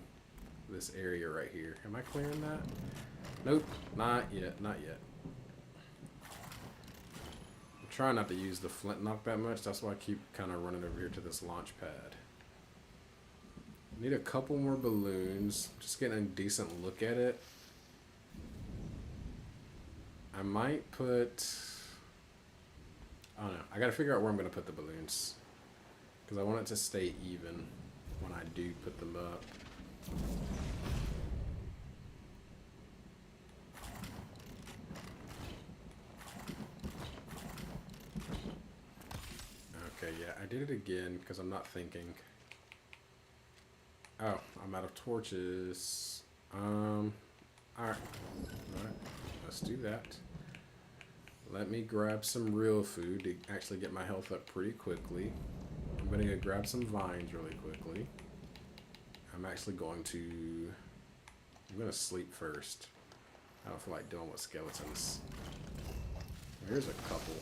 this area right here. Am I clearing that? Nope, not yet, not yet. I'm trying not to use the flintlock that much. That's why I keep kind of running over here to this launch pad. Need a couple more balloons. Just getting a decent look at it. I might put... I don't know. I gotta figure out where I'm gonna put the balloons. Because I want it to stay even when I do put them up. Okay, yeah, I did it again because I'm not thinking. Oh, I'm out of torches. Alright. Alright. Let's do that. Let me grab some real food to actually get my health up pretty quickly. I'm going to go grab some vines really quickly. I'm actually going to... I'm going to sleep first. I don't feel like dealing with skeletons. Here's a couple.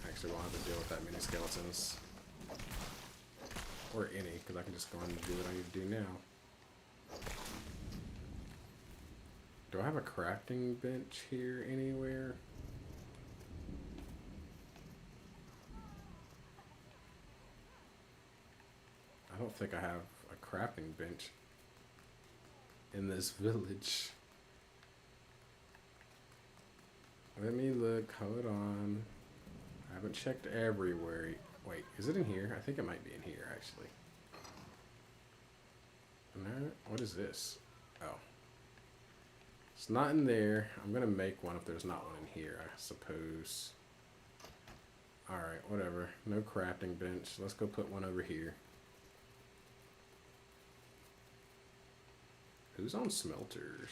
Actually, won't have to deal with that many skeletons. Or any, because I can just go on and do what I need to do now. Do I have a crafting bench here anywhere? I don't think I have a crafting bench in this village. Let me look. Hold on. I haven't checked everywhere. Wait, is it in here? I think it might be in here, actually. No? What is this? Oh. It's not in there. I'm going to make one if there's not one in here, I suppose. Alright, whatever. No crafting bench. Let's go put one over here. Who's on smelters?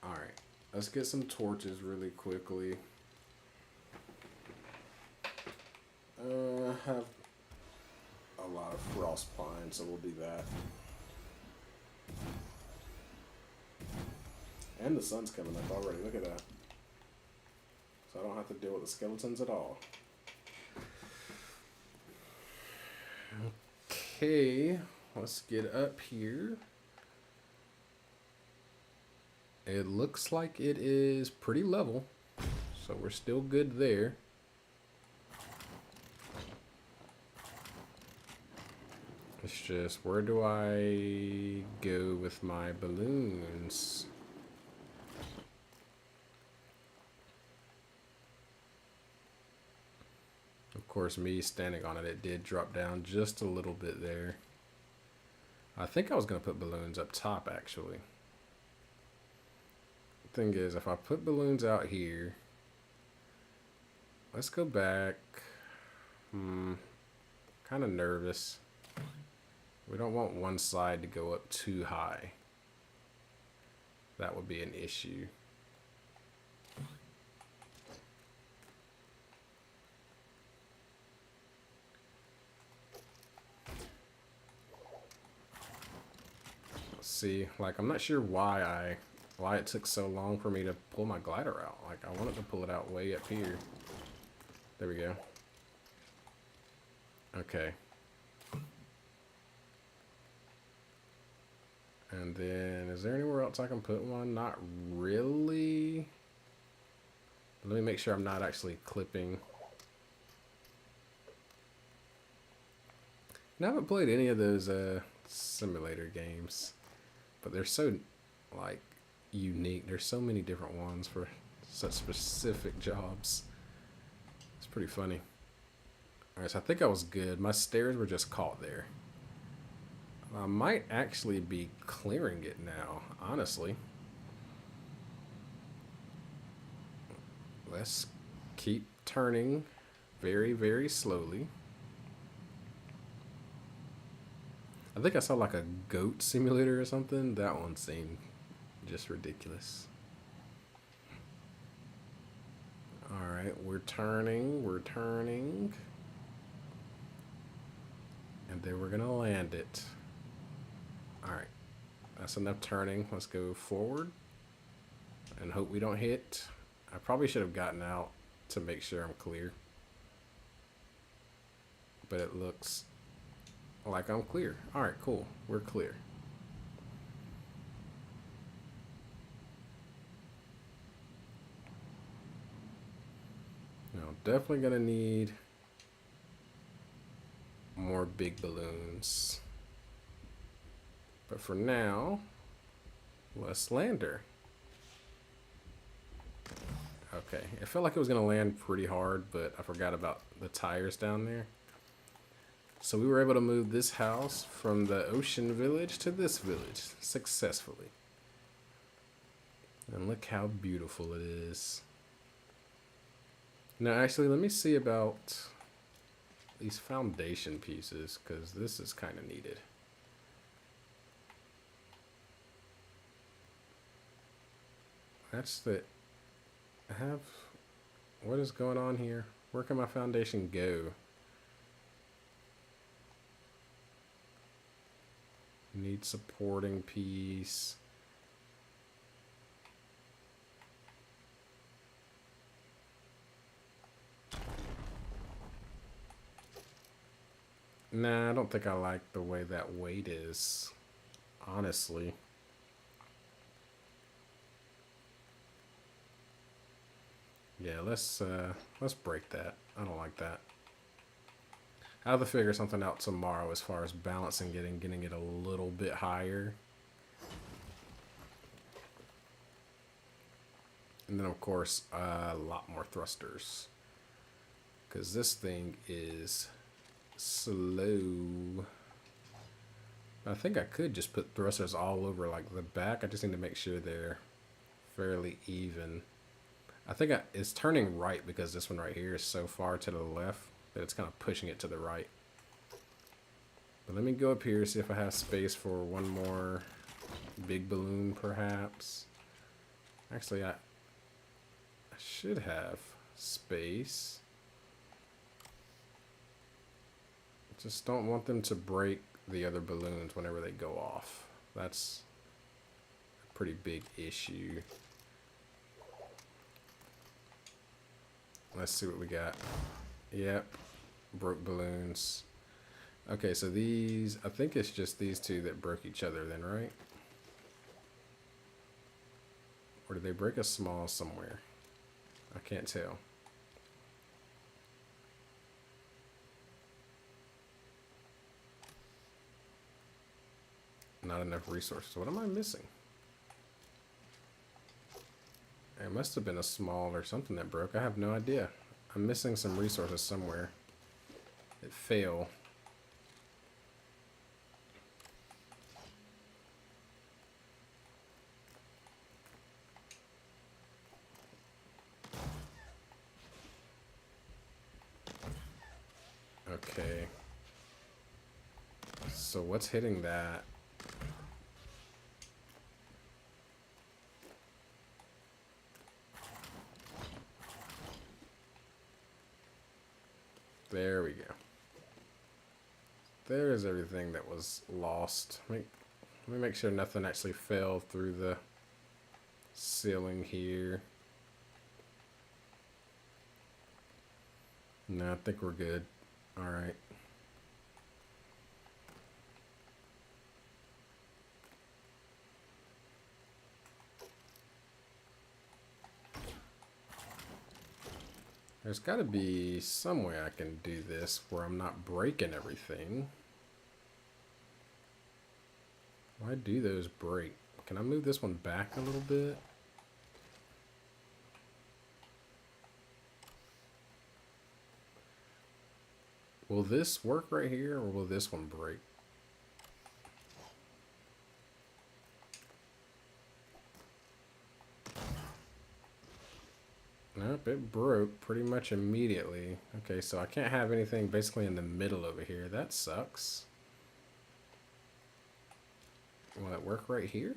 Alright. Let's get some torches really quickly. I have a lot of frost pine, so we'll do that. And the sun's coming up already, look at that. So I don't have to deal with the skeletons at all. Okay, let's get up here. It looks like it is pretty level, so we're still good there. It's just, where do I go with my balloons? Of course, me standing on it, it did drop down just a little bit there. I think I was going to put balloons up top, actually. The thing is, if I put balloons out here, let's go back. Kind of nervous. We don't want one side to go up too high. That would be an issue. Let's see, like, I'm not sure why it took so long for me to pull my glider out. Like, I wanted to pull it out way up here. There we go. Okay. And then, is there anywhere else I can put one? Not really. Let me make sure I'm not actually clipping. And I haven't played any of those simulator games, but they're so, like, unique. There's so many different ones for such specific jobs. It's pretty funny. Alright, so I think I was good. My stairs were just caught there. I might actually be clearing it now, honestly. Let's keep turning very, very slowly. I think I saw like a goat simulator or something. That one seemed just ridiculous. Alright, we're turning. And then we're gonna land it. Alright. That's enough turning. Let's go forward and hope we don't hit. I probably should have gotten out to make sure I'm clear. But it looks like I'm clear. Alright, cool. We're clear. Now, definitely gonna need more big balloons. But for now, let's land her. Okay, it felt like it was gonna land pretty hard, but I forgot about the tires down there. So we were able to move this house from the ocean village to this village successfully. And look how beautiful it is. Now actually, let me see about these foundation pieces, because this is kind of needed. That's the... What is going on here? Where can my foundation go? Need supporting piece. Nah, I don't think I like the way that weight is, honestly. Yeah, let's break that. I don't like that. I'll have to figure something out tomorrow as far as balancing getting it a little bit higher. And then of course, a lot more thrusters. Because this thing is slow. I think I could just put thrusters all over like the back. I just need to make sure they're fairly even. I think it's turning right because this one right here is so far to the left that it's kind of pushing it to the right. But let me go up here, see if I have space for one more big balloon perhaps. Actually, I should have space. Just don't want them to break the other balloons whenever they go off. That's a pretty big issue. Let's see what we got. Yep, broke balloons. Okay, so these, I think it's just these two that broke each other then, right? Or did they break a small somewhere? I can't tell. Not enough resources. What am I missing? It must have been a small or something that broke. I have no idea. I'm missing some resources somewhere. It failed. Okay. So what's hitting that? There we go. There's everything that was lost. Let me make sure nothing actually fell through the ceiling here. No, I think we're good. All right. There's got to be some way I can do this where I'm not breaking everything. Why do those break? Can I move this one back a little bit? Will this work right here, or will this one break? Nope, it broke pretty much immediately. Okay, so I can't have anything basically in the middle over here. That sucks. Will it work right here?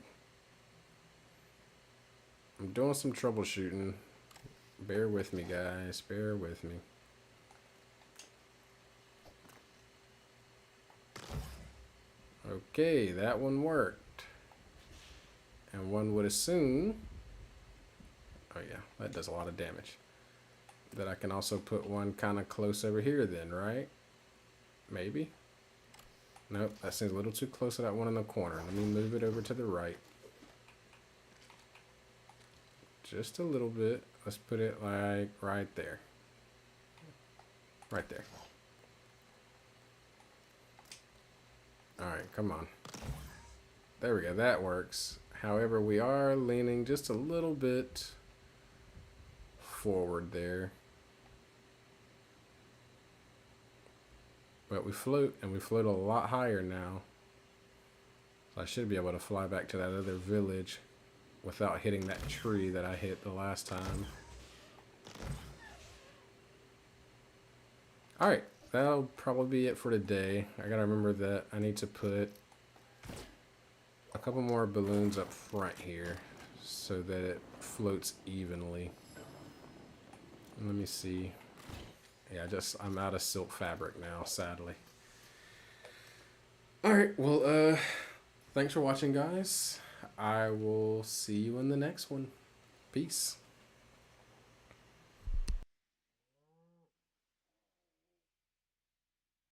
I'm doing some troubleshooting. Bear with me, guys. Bear with me. Okay, that one worked. And one would assume, oh yeah, that does a lot of damage, that I can also put one kind of close over here then, right? Maybe. Nope, that seems a little too close to that one in the corner. Let me move it over to the right. Just a little bit. Let's put it like right there. Right there. Alright, come on. There we go, that works. However, we are leaning just a little bit forward there. But we float, and we float a lot higher now. So I should be able to fly back to that other village without hitting that tree that I hit the last time. Alright, that'll probably be it for today. I gotta remember that I need to put a couple more balloons up front here so that it floats evenly. And let me see. Yeah, I'm out of silk fabric now, sadly. Alright, well, thanks for watching, guys. I will see you in the next one. Peace.